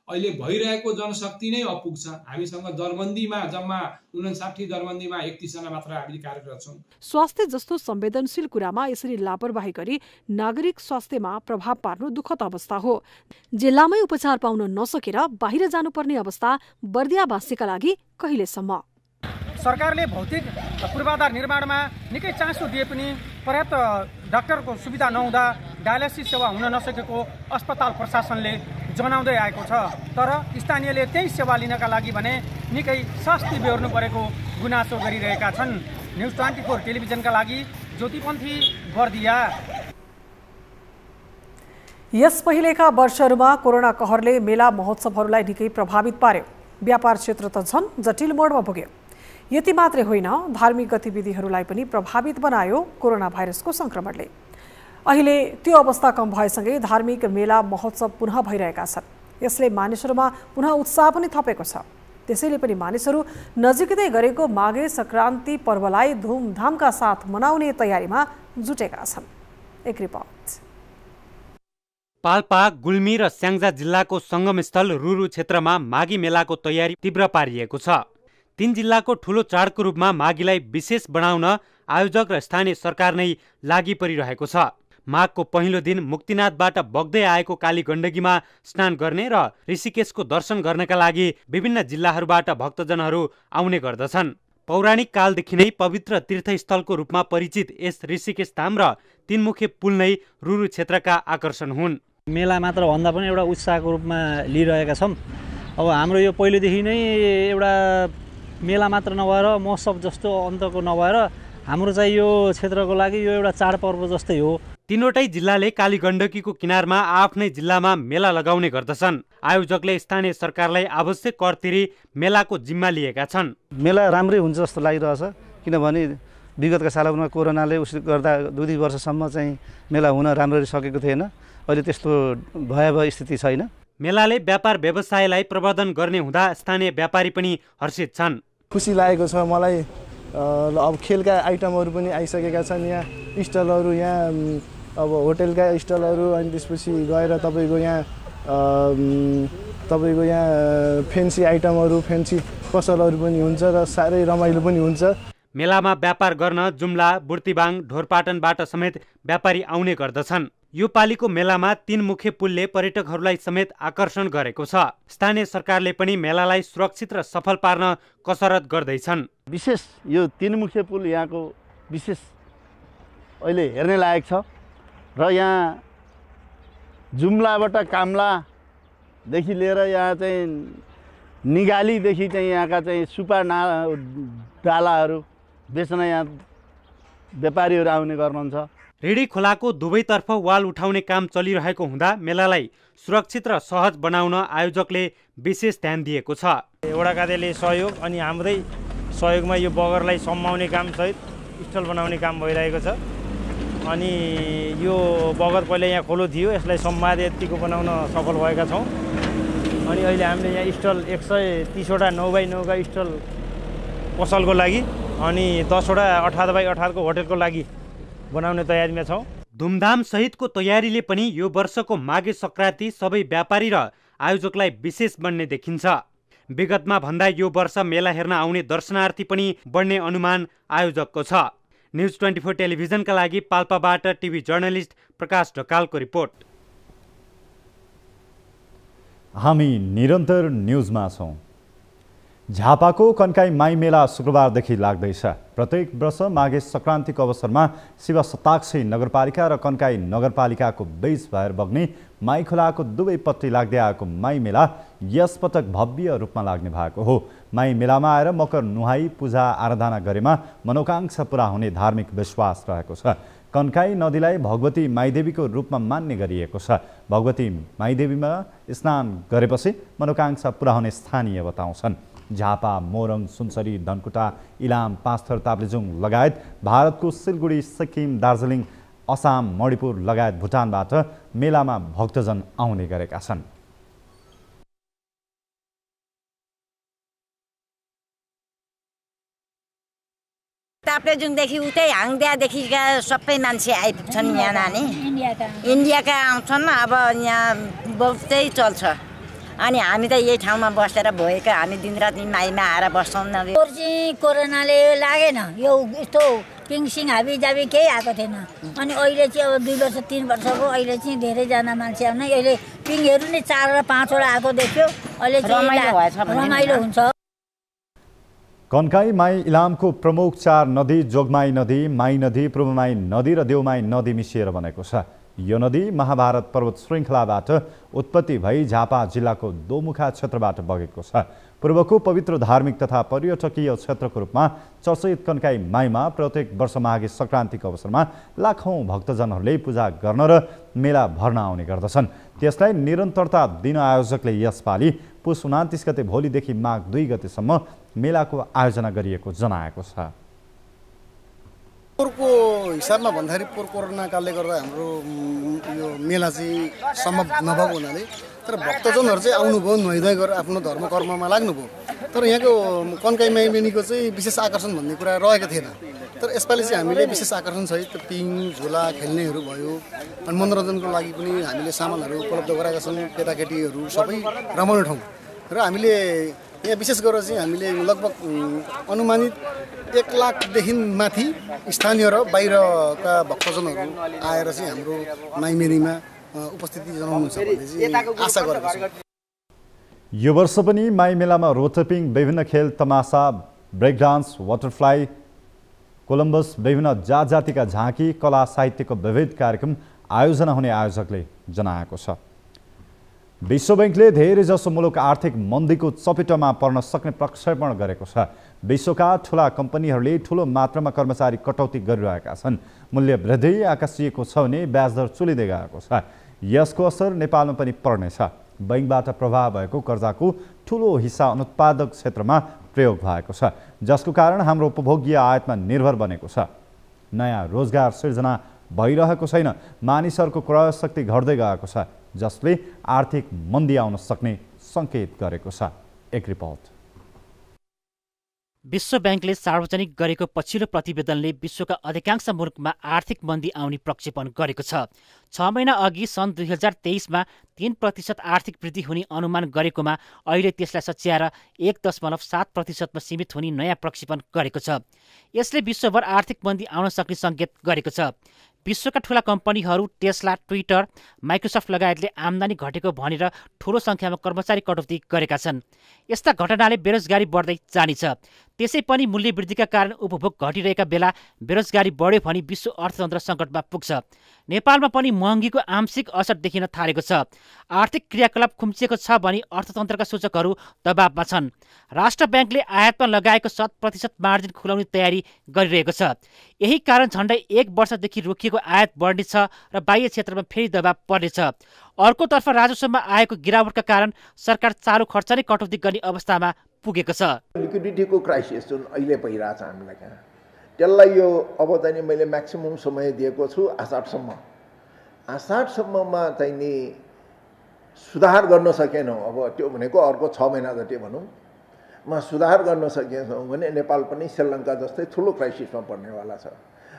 अहिले भइरहेको जनशक्ति नै अपुग्छ। हामीसँग दरबन्दीमा जम्मा 59 दरबन्दीमा 31 जना मात्र हामीले कार्यरत छौँ। स्वास्थ्य जस्तो संवेदनशील कुरामा यसरी लापरवाही गरी नागरिक स्वास्थ्यमा प्रभाव पार्नु दुःखद अवस्था हो। जिल्लामै उपचार पाउन नसकेर बाहिर जानुपर्ने अवस्था बर्दियावासीका लागि कहिलेसम्म? सरकारले भौतिक पूर्वाधार निर्माणमा निकै चासो दिए पनि पर्याप्त डाक्टरको सुविधा नहुँदा डायलाइसिस सेवा हुन नसकेको अस्पताल प्रशासनले जनाउँदै आएको छ। तर स्थानीयले त्यही सेवा लिनका लागि भने निकै शास्ति बेहोर्नु परेको गुनासो गरिरहेका छन्। न्युज 24 टेलिभिजनका लागि ज्योतिपन्थी, बर्दिया। यस पहिलेका वर्षहरूमा कोरोना कहरले मेला महोत्सवहरूलाई निकै प्रभावित पार्यो। व्यापार क्षेत्र त झन् जटिल मोडमा पुग्यो। यति मात्रै होइन, धार्मिक गतिविधिहरूलाई पनि प्रभावित बनायो कोरोना भाइरसको संक्रमणले। अहिले त्यो अवस्था कम भएसँगै धार्मिक मेला महोत्सव पुनः भइरहेका छन्। यसले मानिसहरूमा पुनः उत्साह पनि थपेको छ। त्यसैले पनि मानिसहरू नजिकै गरेको माघे संक्रान्ति पर्वलाई धुमधामका साथ मनाउने तयारीमा जुटेका छन्। एक रिपोर्ट। पाल्पा, गुल्मी र स्याङ्जा जिल्लाको संगमस्थल रुरु क्षेत्रमा माघी मेलाको तयारी तीव्र पारिएको छ। 3 जिल्लाको ठूलो चाडको रूपमा माघीलाई विशेष बनाउन आयोजक र स्थानीय सरकार नै लागि परिरहेको छ। माघको पहिलो दिन मुक्तिनाथबाट बग्दै आएको काली गण्डकीमा स्नान गर्ने र ऋषिकेशको दर्शन गर्नका लागि विभिन्न जिल्लाहरूबाट भक्तजनहरू आउने गर्दछन्। पौराणिक कालदेखि नै पवित्र तीर्थस्थलको रूपमा परिचित यस ऋषिकेश धाम र तीनमुखे पुल नै रुरु क्षेत्रका आकर्षण हुन्। मेला मात्र भन्दा पनि एउटा उत्साहको रूपमा लिइरहेका छौँ। अब हाम्रो यो पहिलेदेखि नै एउटा मेला मात्र नभएर महोत्सव जस्तो अन्तको नभएर हाम्रो चाहिँ यो क्षेत्रको लागि यो एउटा चाडपर्व जस्तै हो। तीनवटै जिल्लाले काली गण्डकीको किनारमा आफ्नै जिल्लामा मेला लगाउने गर्दछन्। आयोजकले स्थानीय सरकारलाई आवश्यक कर तिरी मेलाको जिम्मा लिएका छन्। मेला राम्रै हुन्छ जस्तो लागिरहेछ, किनभने विगतका सालहरूमा कोरोनाले उसले गर्दा 2 वर्षसम्म चाहिँ मेला हुन राम्ररी सकेको थिएन। अहिले त्यस्तो भयावह स्थिति छैन। मेलाले व्यापार व्यवसायलाई प्रवर्धन गर्ने हुँदा स्थानीय व्यापारी पनि हर्षित छन्। खुसी लागेको छ मलाई। अब खेलका आइटमहरू पनि आइसकेका छन्। यहाँ स्टलहरू, यहाँ अब होटेलका स्टलहरू, अनि त्यसपछि गएर तपाईँको यहाँ फेन्सी आइटमहरू, फेन्सी पसलहरू पनि हुन्छ र साह्रै रमाइलो पनि हुन्छ। मेलामा व्यापार गर्न जुम्ला, बुर्तिबाङ, ढोरपाटनबाट समेत व्यापारी आउने गर्दछन्। यो पालिको मेलामा 3 मुखे पुलले पर्यटकहरूलाई समेत आकर्षण गरेको छ। स्थानीय सरकारले पनि मेलालाई सुरक्षित र सफल पार्न कसरत गर्दैछन्। विशेष यो 3 मुखे पुल यहाँको विशेष अहिले हेर्ने लायक छ र यहाँ जुम्लाबाट काम्लादेखि लिएर यहाँ चाहिँ निगालीदेखि चाहिँ यहाँका चाहिँ सुपा डालाहरू बेच्न यहाँ व्यापारीहरू आउने गर्नुहुन्छ। रेडी खोलाको दुवैतर्फ वाल उठाउने काम चलिरहेको हुँदा मेलालाई सुरक्षित र सहज बनाउन आयोजकले विशेष ध्यान दिएको छ। वडा कार्यालय सहयोग अनि हाम्रै सहयोगमा यो बगरलाई सम्माउने काम सहित स्थल बनाउने काम भइरहेको छ। अनि यो बगर पहिले यहाँ खोलो थियो, यसलाई सम्माद यतिको बनाउन सफल भएका छौँ। अनि अहिले हामीले यहाँ स्टल 130 वटा 9x9 का स्टल पसलको लागि अनि 10 वटा 18x18 को होटेलको लागि बनाउने तयारीमा छौँ। धुमधाम सहितको तयारीले पनि यो वर्षको माघे संक्रान्ति सबै व्यापारी र आयोजकलाई विशेष बन्ने देखिन्छ। विगतमा भन्दा यो वर्ष मेला हेर्न आउने दर्शनार्थी पनि बढ्ने अनुमान आयोजकको छ। न्युज 24 टेलिभिजनका लागि पाल्पाबाट टिभी जर्नलिस्ट प्रकाश ढकालको रिपोर्ट। हामी निरन्तर न्युजमा छौँ। झापाको कन्काई माई मेला शुक्रबारदेखि लाग्दैछ। प्रत्येक वर्ष माघे सङ्क्रान्तिको अवसरमा शिव सताक्षी नगरपालिका र कन्काई नगरपालिकाको बीच भएर बग्ने माई खोलाको दुवैपट्टि लाग्दै आएको माई मेला यसपटक भव्य रूपमा लाग्ने भएको हो। माई मेलामा आएर मकर नुहाई पूजा आराधना गरेमा मनोकांक्षा पूरा हुने धार्मिक विश्वास रहेको छ। कन्काई नदीलाई भगवती माईदेवीको रूपमा मान्ने गरिएको छ। भगवती माईदेवीमा स्नान गरेपछि मनोकांक्षा पूरा हुने स्थानीय बताउँछन्। झापा, मोरङ, सुनसरी, धनकुटा, इलाम, पाँचथर, ताप्लेजुङ लगायत भारतको सिलगढी, सिक्किम, दार्जिलिङ, असम, मणिपुर लगायत भुटानबाट मेलामा भक्तजन आउने गरेका छन्। ताप्लेजुङदेखि उतै हाङदियादेखिका सबै मान्छे आइपुग्छन् यहाँ नानी। इन्डियाका आउँछन्। अब यहाँ बहुतै चल्छ। अनि हामी त यही ठाउँमा बसेर भएका हामी दिनरात माईमा आएर बस्छौँ न। कोरोनाले लागेन, यो यस्तो पिङसिङ हाबीजाबी केही आएको थिएन। अनि अहिले चाहिँ अब 2 वर्ष 3 वर्षको अहिले चाहिँ धेरैजना मान्छे आउन अहिले पिङहरू नै 4 र 5 वटा आएको देख्यो। अहिले रमाइलो हुन्छ। कन्काई माई इलामको प्रमुख 4 नदी जोगमाई नदी, माई नदी, पूर्वमाई नदी र देउमाई नदी मिसिएर बनेको छ। यो नदी महाभारत पर्वत श्रृङ्खलाबाट उत्पत्ति भई झापा जिल्लाको दोमुखा क्षेत्रबाट बगेको छ। पूर्वको पवित्र धार्मिक तथा पर्यटकीय क्षेत्रको रूपमा चर्चित कन्काई माईमा प्रत्येक वर्ष माघे सङ्क्रान्तिको अवसरमा लाखौँ भक्तजनहरूले पूजा गर्न र मेला भर्न आउने गर्दछन्। त्यसलाई निरन्तरता दिन आयोजकले यसपालि पुस 29 गते भोलिदेखि माघ 2 गतेसम्म मेलाको आयोजना गरिएको जनाएको छ। पोहोरको हिसाबमा भन्दाखेरि पोहोर कोरोना कालले गर्दा हाम्रो यो मेला चाहिँ सम्भव नभएको हुनाले तर भक्तजनहरू चाहिँ आउनुभयो, नुहाइधुवाइ गरेर आफ्नो धर्म कर्ममा लाग्नुभयो। तर यहाँको कन्काई माईबेनीको चाहिँ विशेष आकर्षण भन्ने कुरा रहेको थिएन। तर यसपालि चाहिँ हामीले विशेष आकर्षण सहित पिङ, झोला खेल्नेहरू भयो अनि मनोरञ्जनको लागि पनि हामीले सामानहरू उपलब्ध गराएका छौँ। केटाकेटीहरू सबै रमाउने ठाउँ र हामीले यहाँ विशेष गरेर चाहिँ हामीले लगभग अनुमानित 1 लाखदेखि माथि स्थानीय र बाहिरका भक्तजनहरू आएर चाहिँ हाम्रो माईमेरीमा उपस्थिति जनाउनुहुन्छ भन्ने चाहिँ आशा गरेको छु। यो वर्ष पनि माई मेलामा रोटेपिङ, विभिन्न खेल तमासा, ब्रेक डान्स, वाटरफ्लाई, कोलम्बस, विभिन्न जात जातिका झाँकी, कला साहित्यको विविध कार्यक्रम आयोजना हुने आयोजकले जनाएको छ। विश्व बैंकले धेरैजसो मुलुक आर्थिक मन्दीको चपेटमा पर्न सक्ने प्रक्षेपण गरेको छ। विश्वका ठूला कम्पनीहरूले ठूलो मात्रामा कर्मचारी कटौती गरिरहेका छन्। मूल्य वृद्धि आकाशिएको छ भने ब्याज दर चुलिँदै गएको छ। यसको असर नेपालमा पनि पर्नेछ। बैंकबाट प्रभाव भएको कर्जाको ठूलो हिस्सा अनुत्पादक क्षेत्रमा प्रयोग भएको छ, जसको कारण हाम्रो उपभोग्य आयातमा निर्भर बनेको छ। नयाँ रोजगार सिर्जना भइरहेको छैन। मानिसहरूको क्रय शक्ति घट्दै गएको छ, जसले आर्थिक मन्दी आउन सक्ने सङ्केत गरेको छ। एक रिपोर्ट। विश्व बैंकले सार्वजनिक गरेको पछिल्लो प्रतिवेदनले विश्वका अधिकांश मुलुकमा आर्थिक मन्दी आउने प्रक्षेपण गरेको छ। 6 महिना अघि सन् 2023मा 3% आर्थिक वृद्धि हुने अनुमान गरेकोमा अहिले त्यसलाई सच्याएर 1.7%मा सीमित हुने नयाँ प्रक्षेपण गरेको छ। यसले विश्वभर आर्थिक मन्दी आउन सक्ने सङ्केत गरेको छ। विश्वका ठूला कम्पनीहरू टेस्ला, ट्विटर, माइक्रोसफ्ट लगायतले आम्दानी घटेको भनेर ठूलो सङ्ख्यामा कर्मचारी कटौती गरेका छन्। यस्ता घटनाले बेरोजगारी बढ्दै जानेछ। त्यसै पनि मूल्य वृद्धिका कारण उपभोग घटिरहेका बेला बेरोजगारी बढ्यो भने विश्व अर्थतन्त्र सङ्कटमा पुग्छ। नेपालमा पनि महँगीको आंशिक असर देखिन थालेको छ। आर्थिक क्रियाकलाप खुम्चिएको छ भने अर्थतन्त्रका सूचकहरू दबावमा छन्। राष्ट्र ब्याङ्कले आयातमा लगाएको 100% मार्जिन खुलाउने तयारी गरिरहेको छ। यही कारण झन्डै 1 वर्षदेखि रोकिएको आयात बढ्नेछ र बाह्य क्षेत्रमा फेरि दबाव पर्नेछ। अर्कोतर्फ राजस्वमा आएको गिरावटका कारण सरकार चालु खर्च नै कटौती गर्ने अवस्थामा पुगेको छ। लिक्विडिटीको क्राइसिस जुन अहिले भइरहेछ हामीलाई कहाँ, त्यसलाई यो अब चाहिँ मैले म्याक्सिमम समय दिएको छु आषाढसम्म। आषाढसम्ममा चाहिँ नि सुधार गर्न सकेनौँ, अब त्यो भनेको अर्को 6 महिना जति भनौँ मा सुधार गर्न सकेनौँ भने नेपाल पनि श्रीलङ्का जस्तै ठुलो क्राइसिसमा पर्नेवाला छ।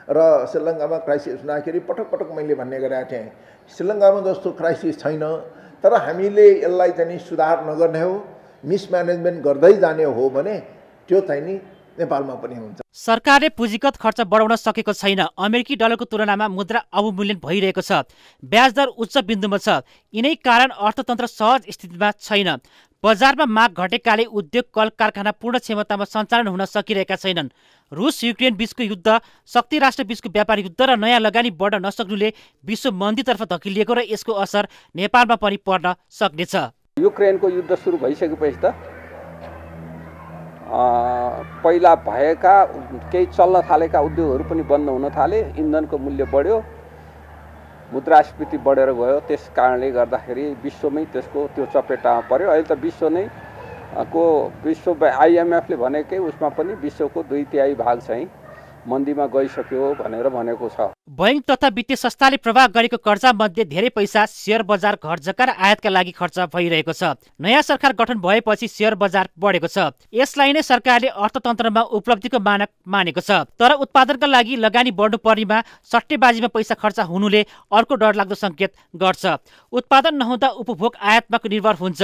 र श्रीलङ्कामा क्राइसिस हुँदाखेरि पटक पटक मैले भन्ने गरेको थिएँ, श्रीलङ्कामा जस्तो क्राइसिस छैन, तर हामीले यसलाई चाहिँ सुधार नगर्ने हो, मिसम्यानेजमेन्ट गर्दै जाने हो भने त्यो चाहिँ नि नेपालमा पनि हुन्छ। सरकारले पुँजीगत खर्च बढाउन सकेको छैन। अमेरिकी डलरको तुलनामा मुद्रा अवमूल्यन भइरहेको छ। ब्याज दर उच्च बिन्दुमा छ। यिनै कारण अर्थतन्त्र सहज स्थितिमा छैन। बजारमा माग घटेकाले उद्योग कल कारखाना पूर्ण क्षमतामा सञ्चालन हुन सकिरहेका छैनन्। रुस युक्रेन बीचको युद्ध, शक्ति राष्ट्र बीचको व्यापार युद्ध र नयाँ लगानी बढ्न नसक्नुले विश्व मन्दीतर्फ धकिलिएको र यसको असर नेपालमा पनि पर्न सक्नेछ। युक्रेनको युद्ध सुरु भइसकेपछि त पहिला भएका केही चल्न थालेका उद्योगहरू पनि बन्द हुन थाले, इन्धनको मूल्य बढ्यो, मुद्रास्फीति बढेर गयो। त्यस कारणले गर्दाखेरि विश्वमै त्यसको त्यो चपेटामा पर्यो। अहिले त विश्व IMF ले भनेकै उसमा पनि विश्वको 2/3 भाग चाहिँ मन्दीमा गइसक्यो भनेर भनेको छ। बैंक तथा वित्तीय संस्थाले प्रवाह गरेको कर्जा मध्ये धेरै पैसा शेयर बजार घर जग्गा र आयातका लागि खर्च भइरहेको छ। नयाँ सरकार गठन भएपछि शेयर बजार बढेको छ। यसलाई नै सरकारले अर्थतन्त्रमा उपलब्धिको मानक मानेको छ। तर उत्पादनका लागि लगानी बढ्नु पर्नेमा सट्टेबाजीमा पैसा खर्च हुनुले अर्को डरलाग्दो संकेत गर्छ। उत्पादन नहुँदा उपभोग आयातमा निर्भर हुन्छ,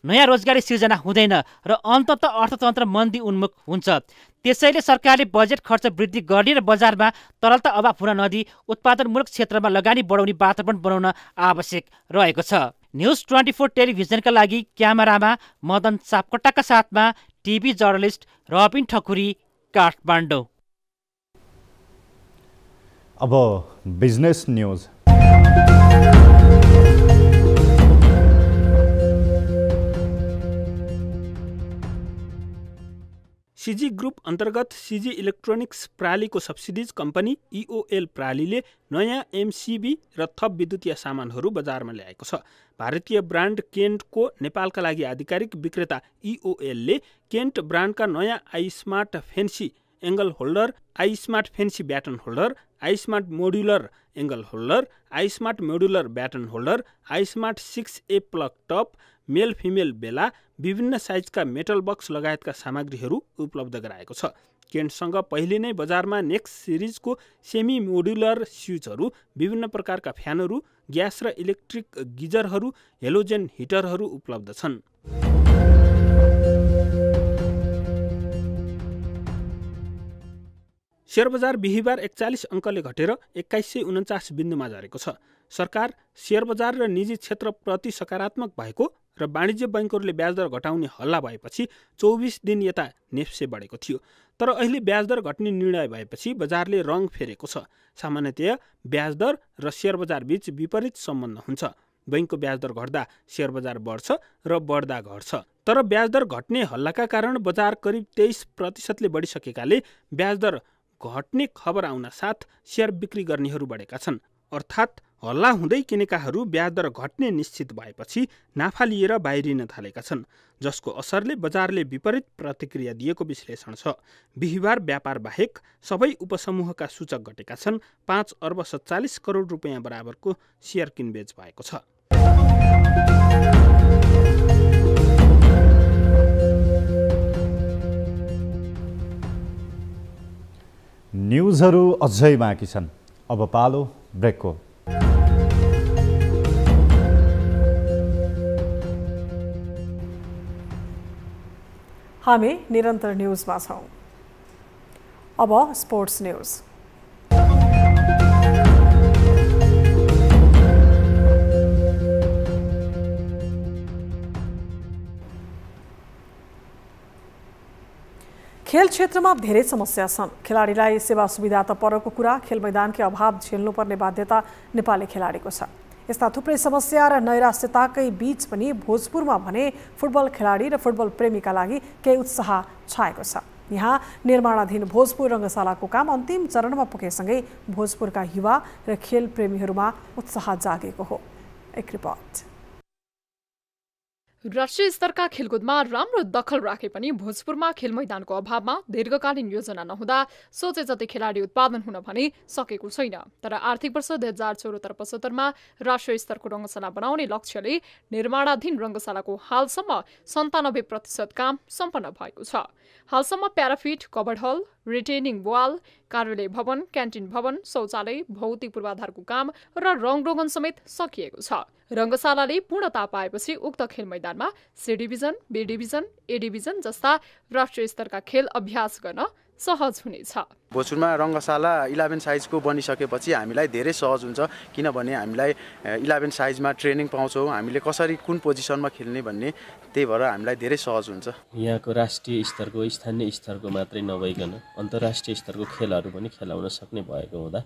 नयाँ रोजगारी सिर्जना हुँदैन र अन्ततः अर्थतन्त्र मन्दी उन्मुख हुन्छ। त्यसैले सरकारले बजेट खर्च वृद्धि गर्ने र बजारमा तरलता अभाव हुन नदिई उत्पादनमूलक क्षेत्रमा लगानी बढाउने वातावरण बनाउन आवश्यक रहेको छ। न्युज 24 टेलिभिजनका लागि क्यामेरामा मदन सापकोटाका साथमा टिभी जर्नलिस्ट रबिन ठकुरी, काठमाडौँ। अब बिजनेस न्युज। सिजी ग्रुप अन्तर्गत सिजी इलेक्ट्रोनिक्स प्रालीको सब्सिडिज कम्पनी EOL प्रालीले नयाँ MCB र थप विद्युतीय सामानहरू बजारमा ल्याएको छ। भारतीय ब्रान्ड केन्टको नेपालका लागि आधिकारिक विक्रेता EOL ले केन्ट ब्रान्डका नयाँ iSmart fancy angle holder, iSmart fancy baton holder, iSmart modular angle holder, iSmart modular baton holder, iSmart 6A plug top, male female बेला, विभिन्न साइजका मेटल बक्स लगायतका सामग्रीहरू उपलब्ध गराएको छ। केन्टसँग पहिले नै बजारमा नेक्स्ट सिरिजको सेमी मोड्युलर स्विचहरू, विभिन्न प्रकारका फ्यानहरू, ग्यास र इलेक्ट्रिक गिजरहरू, हेलोजेन हिटरहरू उपलब्ध छन्। शेयर बजार बिहिबार 41 अङ्कले घटेर 2149 बिन्दुमा झरेको छ। सरकार शेयर बजार र निजी क्षेत्रप्रति सकारात्मक भएको र वाणिज्य बैंकहरूले ब्याजदर घटाउने हल्ला भएपछि 24 दिन यता नेप्से बढेको थियो। तर अहिले ब्याजदर घट्ने निर्णय भएपछि बजारले रङ फेरेको छ। सामान्यतया ब्याजदर र शेयर बजार बीच विपरीत सम्बन्ध हुन्छ। बैंकको ब्याजदर घट्दा शेयर बजार बढ्छ र बढ्दा घट्छ। तर ब्याजदर घट्ने हल्लाका कारण बजार करिब 23% बढिसकेकाले ब्याजदर घट्ने खबर आउन साथ शेयर बिक्री गर्नेहरू बढेका छन्। अर्थात् हल्ला हुँदै किनेकाहरू ब्याजदर घट्ने निश्चित भएपछि नाफा लिएर बाहिरिन थालेका छन्, जसको असरले बजारले विपरीत प्रतिक्रिया दिएको विश्लेषण छ। बिहिबार व्यापार बाहेक सबै उपसमूहका सूचक घटेका छन्। 5 अर्ब 47 करोड रुपियाँ बराबरको शेयर किनबेच भएको छ। न्युजहरू अझै बाँकी छन्। अब पालो ब्रेकको। हामी निरन्तर न्युजमा छौं। अब स्पोर्ट्स न्युज। खेल क्षेत्रमा धेरै समस्या छन्। खेलाडीलाई सेवा सुविधा त परको कुरा, खेल मैदानकै अभाव झेल्नुपर्ने बाध्यता नेपाली खेलाडीको छ। यस्ता थुप्रै समस्या र नैराश्यताकै बीच पनि भोजपुरमा भने फुटबल खेलाडी र फुटबल प्रेमीका लागि केही उत्साह छाएको छ। यहाँ निर्माणाधीन भोजपुर रङ्गशालाको काम अन्तिम चरणमा पुगेसँगै भोजपुरका युवा र खेल प्रेमीहरूमा उत्साह जागेको हो। एक रिपोर्ट। राष्ट्रिय स्तरका खेलकुदमा राम्रो दखल राखे पनि भोजपुरमा खेल मैदानको अभावमा दीर्घकालीन योजना नहुँदा सोचे जति खेलाडी उत्पादन हुन भने सकेको छैन। तर आर्थिक वर्ष 2074-75 राष्ट्रिय स्तरको रङ्गशाला बनाउने लक्ष्यले निर्माणाधीन रङ्गशालाको हालसम्म 97% काम सम्पन्न भएको छ। हालसम्म प्याराफिट, कभर्ड हल, रिटेनिङ वाल, कार्यालय भवन, क्यान्टिन भवन, शौचालय, भौतिक पूर्वाधारको काम र रङरोगन समेत सकिएको छ। रङ्गशालाले पूर्णता पाएपछि उक्त खेल मैदानमा C division, B division, A division जस्ता राष्ट्रिय स्तरका खेल अभ्यास गर्न सहज हुनेछ। भोजपुरमा रङ्गशाला 11 साइजको बनिसकेपछि हामीलाई धेरै सहज हुन्छ, किनभने हामीलाई 11 साइजमा ट्रेनिङ पाउँछौँ, हामीले कसरी कुन पोजिसनमा खेल्ने भन्ने, त्यही भएर हामीलाई धेरै सहज हुन्छ। यहाँको राष्ट्रिय स्तरको स्थानीय स्तरको मात्रै नभइकन अन्तर्राष्ट्रिय स्तरको खेलहरू पनि खेलाउन सक्ने भएको हुँदा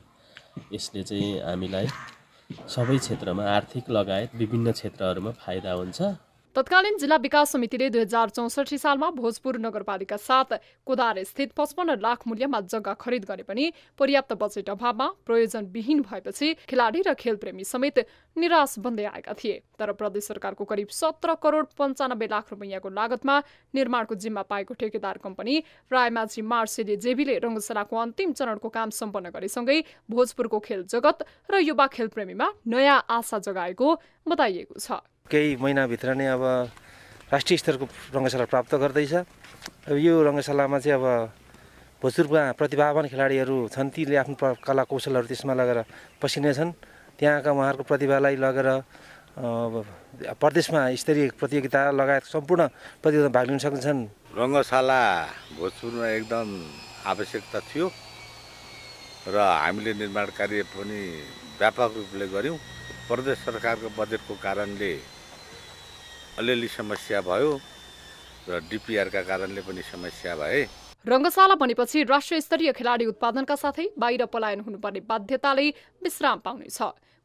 यसले चाहिँ हामीलाई सबै क्षेत्रमा आर्थिक लगायत विभिन्न क्षेत्रहरूमा फाइदा हुन्छ। तत्कालीन जिल्ला विकास समितिले 2064 सालमा भोजपुर नगरपालिका 7 कोदार स्थित 55 लाख मूल्यमा जग्गा खरिद गरे पनि पर्याप्त बजेट अभावमा प्रयोजनविहीन भएपछि खेलाडी र खेलप्रेमी समेत निराश बन्दै आएका थिए। तर प्रदेश सरकारको करिब 17 करोड 95 लाख रुपैयाँको लागतमा निर्माणको जिम्मा पाएको ठेकेदार कम्पनी रायमाझी मार्सेले जेबीले रङ्गशालाको अन्तिम चरणको काम सम्पन्न गरेसँगै भोजपुरको खेल जगत र युवा खेलप्रेमीमा नयाँ आशा जगाएको बताइएको छ। केही महिनाभित्र नै अब राष्ट्रिय स्तरको रङ्गशाला प्राप्त गर्दैछ। अब यो रङ्गशालामा चाहिँ अब भोजपुरमा प्रतिभावान खेलाडीहरू छन्, तीले आफ्नो कला कौशलहरू त्यसमा लगेर पसिनेछन्। त्यहाँका उहाँहरूको प्रतिभालाई लगेर प्रदेशमा स्तरीय प्रतियोगिता लगायत सम्पूर्ण प्रतियोगितामा भाग लिन सक्छन्। रङ्गशाला भोजपुरमा एकदम आवश्यकता थियो र हामीले निर्माण कार्य पनि व्यापक रूपले गऱ्यौँ। प्रदेश सरकारको बजेटको कारणले अलिअलि समस्या भयो र डिपिआरका कारणले पनि समस्या भए। रङ्गशाला बनेपछि राष्ट्रिय स्तरीय खेलाडी उत्पादनका साथै बाहिर पलायन हुनुपर्ने बाध्यताले विश्राम पाउनेछ।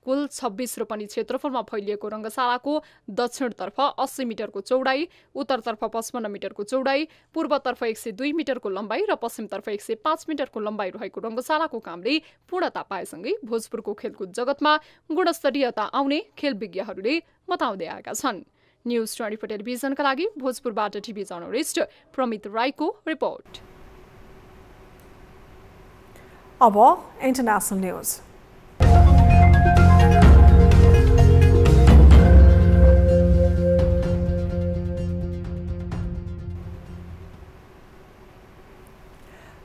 कुल 26 रोपनी क्षेत्रफलमा फैलिएको रङ्गशालाको दक्षिणतर्फ 80 मिटरको चौडाई, उत्तरतर्फ 55 मिटरको चौडाई, पूर्वतर्फ 102 मिटरको लम्बाई र पश्चिमतर्फ 105 मिटरको लम्बाई रहेको रङ्गशालाको कामले पूर्णता पाएसँगै भोजपुरको खेलकुद जगतमा गुणस्तरीयता आउने खेलविज्ञहरूले बताउँदै आएका छन्। न्युज 24 टेलिभिजनका लागि भोजपुरबाट टिभी जर्नलिस्ट प्रमित राईको रिपोर्ट। अब इन्टरनेशनल न्युज।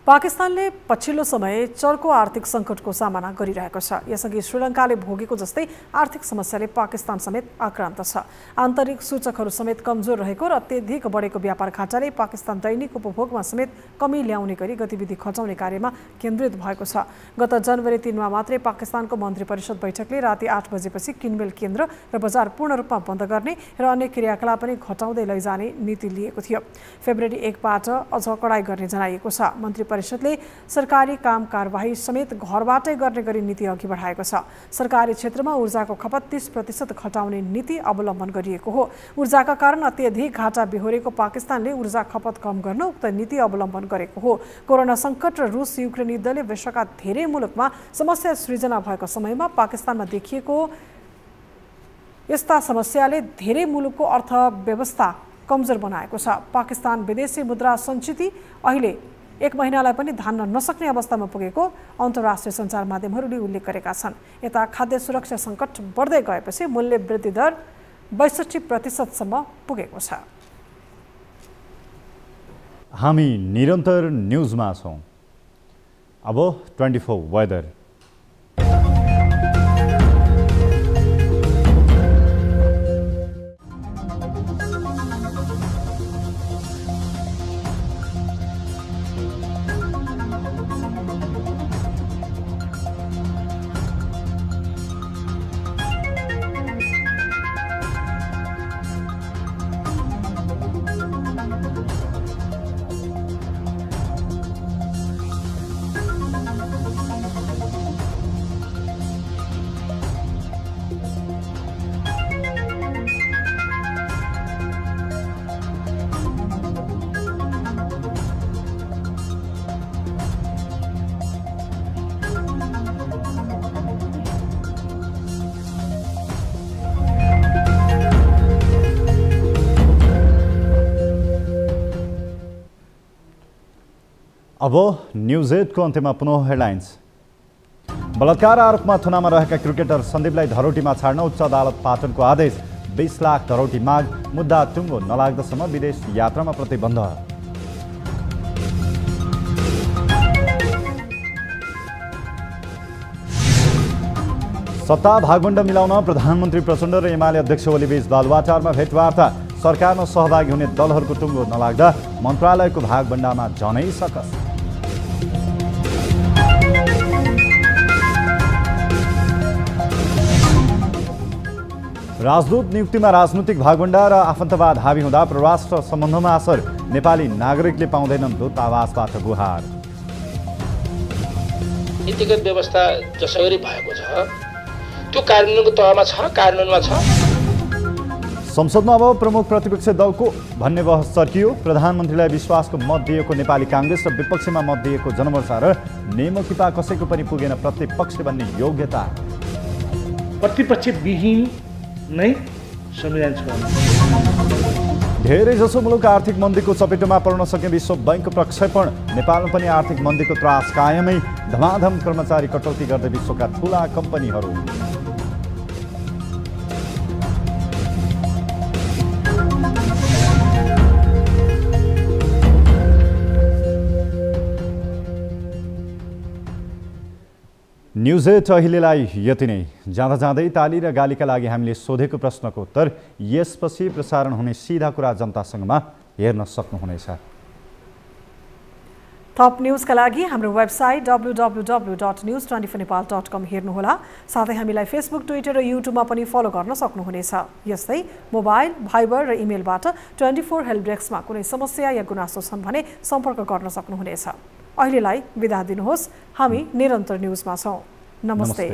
पाकिस्तानले पछिल्लो समय चर्को आर्थिक सङ्कटको सामना गरिरहेको छ। यसअघि श्रीलङ्काले भोगेको जस्तै आर्थिक समस्याले पाकिस्तान समेत आक्रान्त छ। आन्तरिक सूचकहरू समेत कमजोर रहेको र अत्यधिक बढेको व्यापार घाटाले पाकिस्तान दैनिक उपभोगमा समेत कमी ल्याउने गरी गतिविधि खटाउने कार्यमा केन्द्रित भएको छ। गत जनवरी 3मा मात्रै पाकिस्तानको मन्त्री परिषद बैठकले राति 8 बजेपछि किनमेल केन्द्र र बजार पूर्ण रूपमा बन्द गर्ने र अन्य क्रियाकलाप पनि घटाउँदै लैजाने नीति लिएको थियो। फेब्रुअरी 1बाट अझ कडाई गर्ने जनाइएको छ। मन्त्री परिषदले सरकारी काम कारबाही समेत घरबाटै गर्ने गरी नीति अघि बढाएको छ। सरकारी क्षेत्रमा ऊर्जाको खपत 30% घटाउने नीति अवलम्बन गरिएको हो। ऊर्जाका कारण अत्यधिक घाटा बेहोरेको पाकिस्तानले ऊर्जा खपत कम गर्न उक्त नीति अवलम्बन गरेको हो। कोरोना सङ्कट र रुस युक्रेन युद्धले विश्वका धेरै मुलुकमा समस्या सृजना भएको समयमा पाकिस्तानमा देखिएको यस्ता समस्याले धेरै मुलुकको अर्थव्यवस्था कमजोर बनाएको छ। पाकिस्तान विदेशी मुद्रा सञ्चित अहिले 1 महिनालाई पनि धान्न नसक्ने अवस्थामा पुगेको अन्तर्राष्ट्रिय सञ्चार माध्यमहरूले उल्लेख गरेका छन्। यता खाद्य सुरक्षा सङ्कट बढ्दै गएपछि मूल्य वृद्धि दर 62% पुगेको छ। हामी निरन्तर न्युजमा छौँ। अब 24 वेदर। अब न्युज 8 को अन्त्यमा पुनः हेडलाइन्स। बलात्कार आरोपमा थुनामा रहेका क्रिकेटर सन्दीपलाई धरोटीमा छाड्न उच्च अदालत पाटनको आदेश। 20 लाख धरोटी माग, मुद्दा टुङ्गो नलाग्दासम्म विदेश यात्रामा प्रतिबन्ध। सत्ता भागवण्ड मिलाउन प्रधानमन्त्री प्रचण्ड र एमाले अध्यक्ष ओलीबीच बालुवाटारमा भेटवार्ता। सरकारमा सहभागी हुने दलहरूको टुङ्गो नलाग्दा मन्त्रालयको भागवण्डामा जनै सकस। राजदूत नियुक्तिमा राजनीतिक भागभण्डा र आफन्तवाद हावी हुँदा परराष्ट्र सम्बन्धमा असर, नेपाली नागरिकले पाउँदैनन् दूतावासबाट गुहार। नीतिगत व्यवस्था जसरी भएको छ त्यो कार्यान्वयनको तहमा छ, कार्यान्वयनमा छ। संसदमा अब प्रमुख प्रतिपक्ष दलको भन्ने बहस चर्कियो। प्रधानमन्त्रीलाई विश्वासको मत दिएको नेपाली काङ्ग्रेस र विपक्षमा मत दिएको जनमोर्चा र नेमकिपा कसैको पनि पुगेन प्रतिपक्ष बन्ने योग्यता। प्रतिपक्ष विहीन नै संविधान छ। धेरै जसो मुलुक आर्थिक मन्दीको चपेटमा पर्न सक्ने विश्व बैंकको प्रक्षेपण। नेपालमा पनि आर्थिक मन्दीको त्रास कायमै, धमाधम कर्मचारी कटौती गर्दै विश्वका ठूला कम्पनीहरू। न्युज 8 अहिलेलाई यति नै। जाँदा जाँदै ताली र गालीका लागि हामीले सोधेको प्रश्नको उत्तर यसपछि प्रसारण हुने सिधा कुरा जनतासँगमा हेर्न सक्नुहुनेछ। थप न्युजका लागि हाम्रो वेबसाइट www.news24nepal.com हेर्नुहोला। साथै हामीलाई फेसबुक, ट्विटर र युट्युबमा पनि फलो गर्न सक्नुहुनेछ। यस्तै मोबाइल, भाइबर र इमेलबाट 24 हेल्प डेस्कमा कुनै समस्या या गुनासो छन् भने सम्पर्क गर्न सक्नुहुनेछ। अहिलेलाई बिदा दिनुहोस्। हामी निरन्तर न्युजमा छौँ। नमस्ते।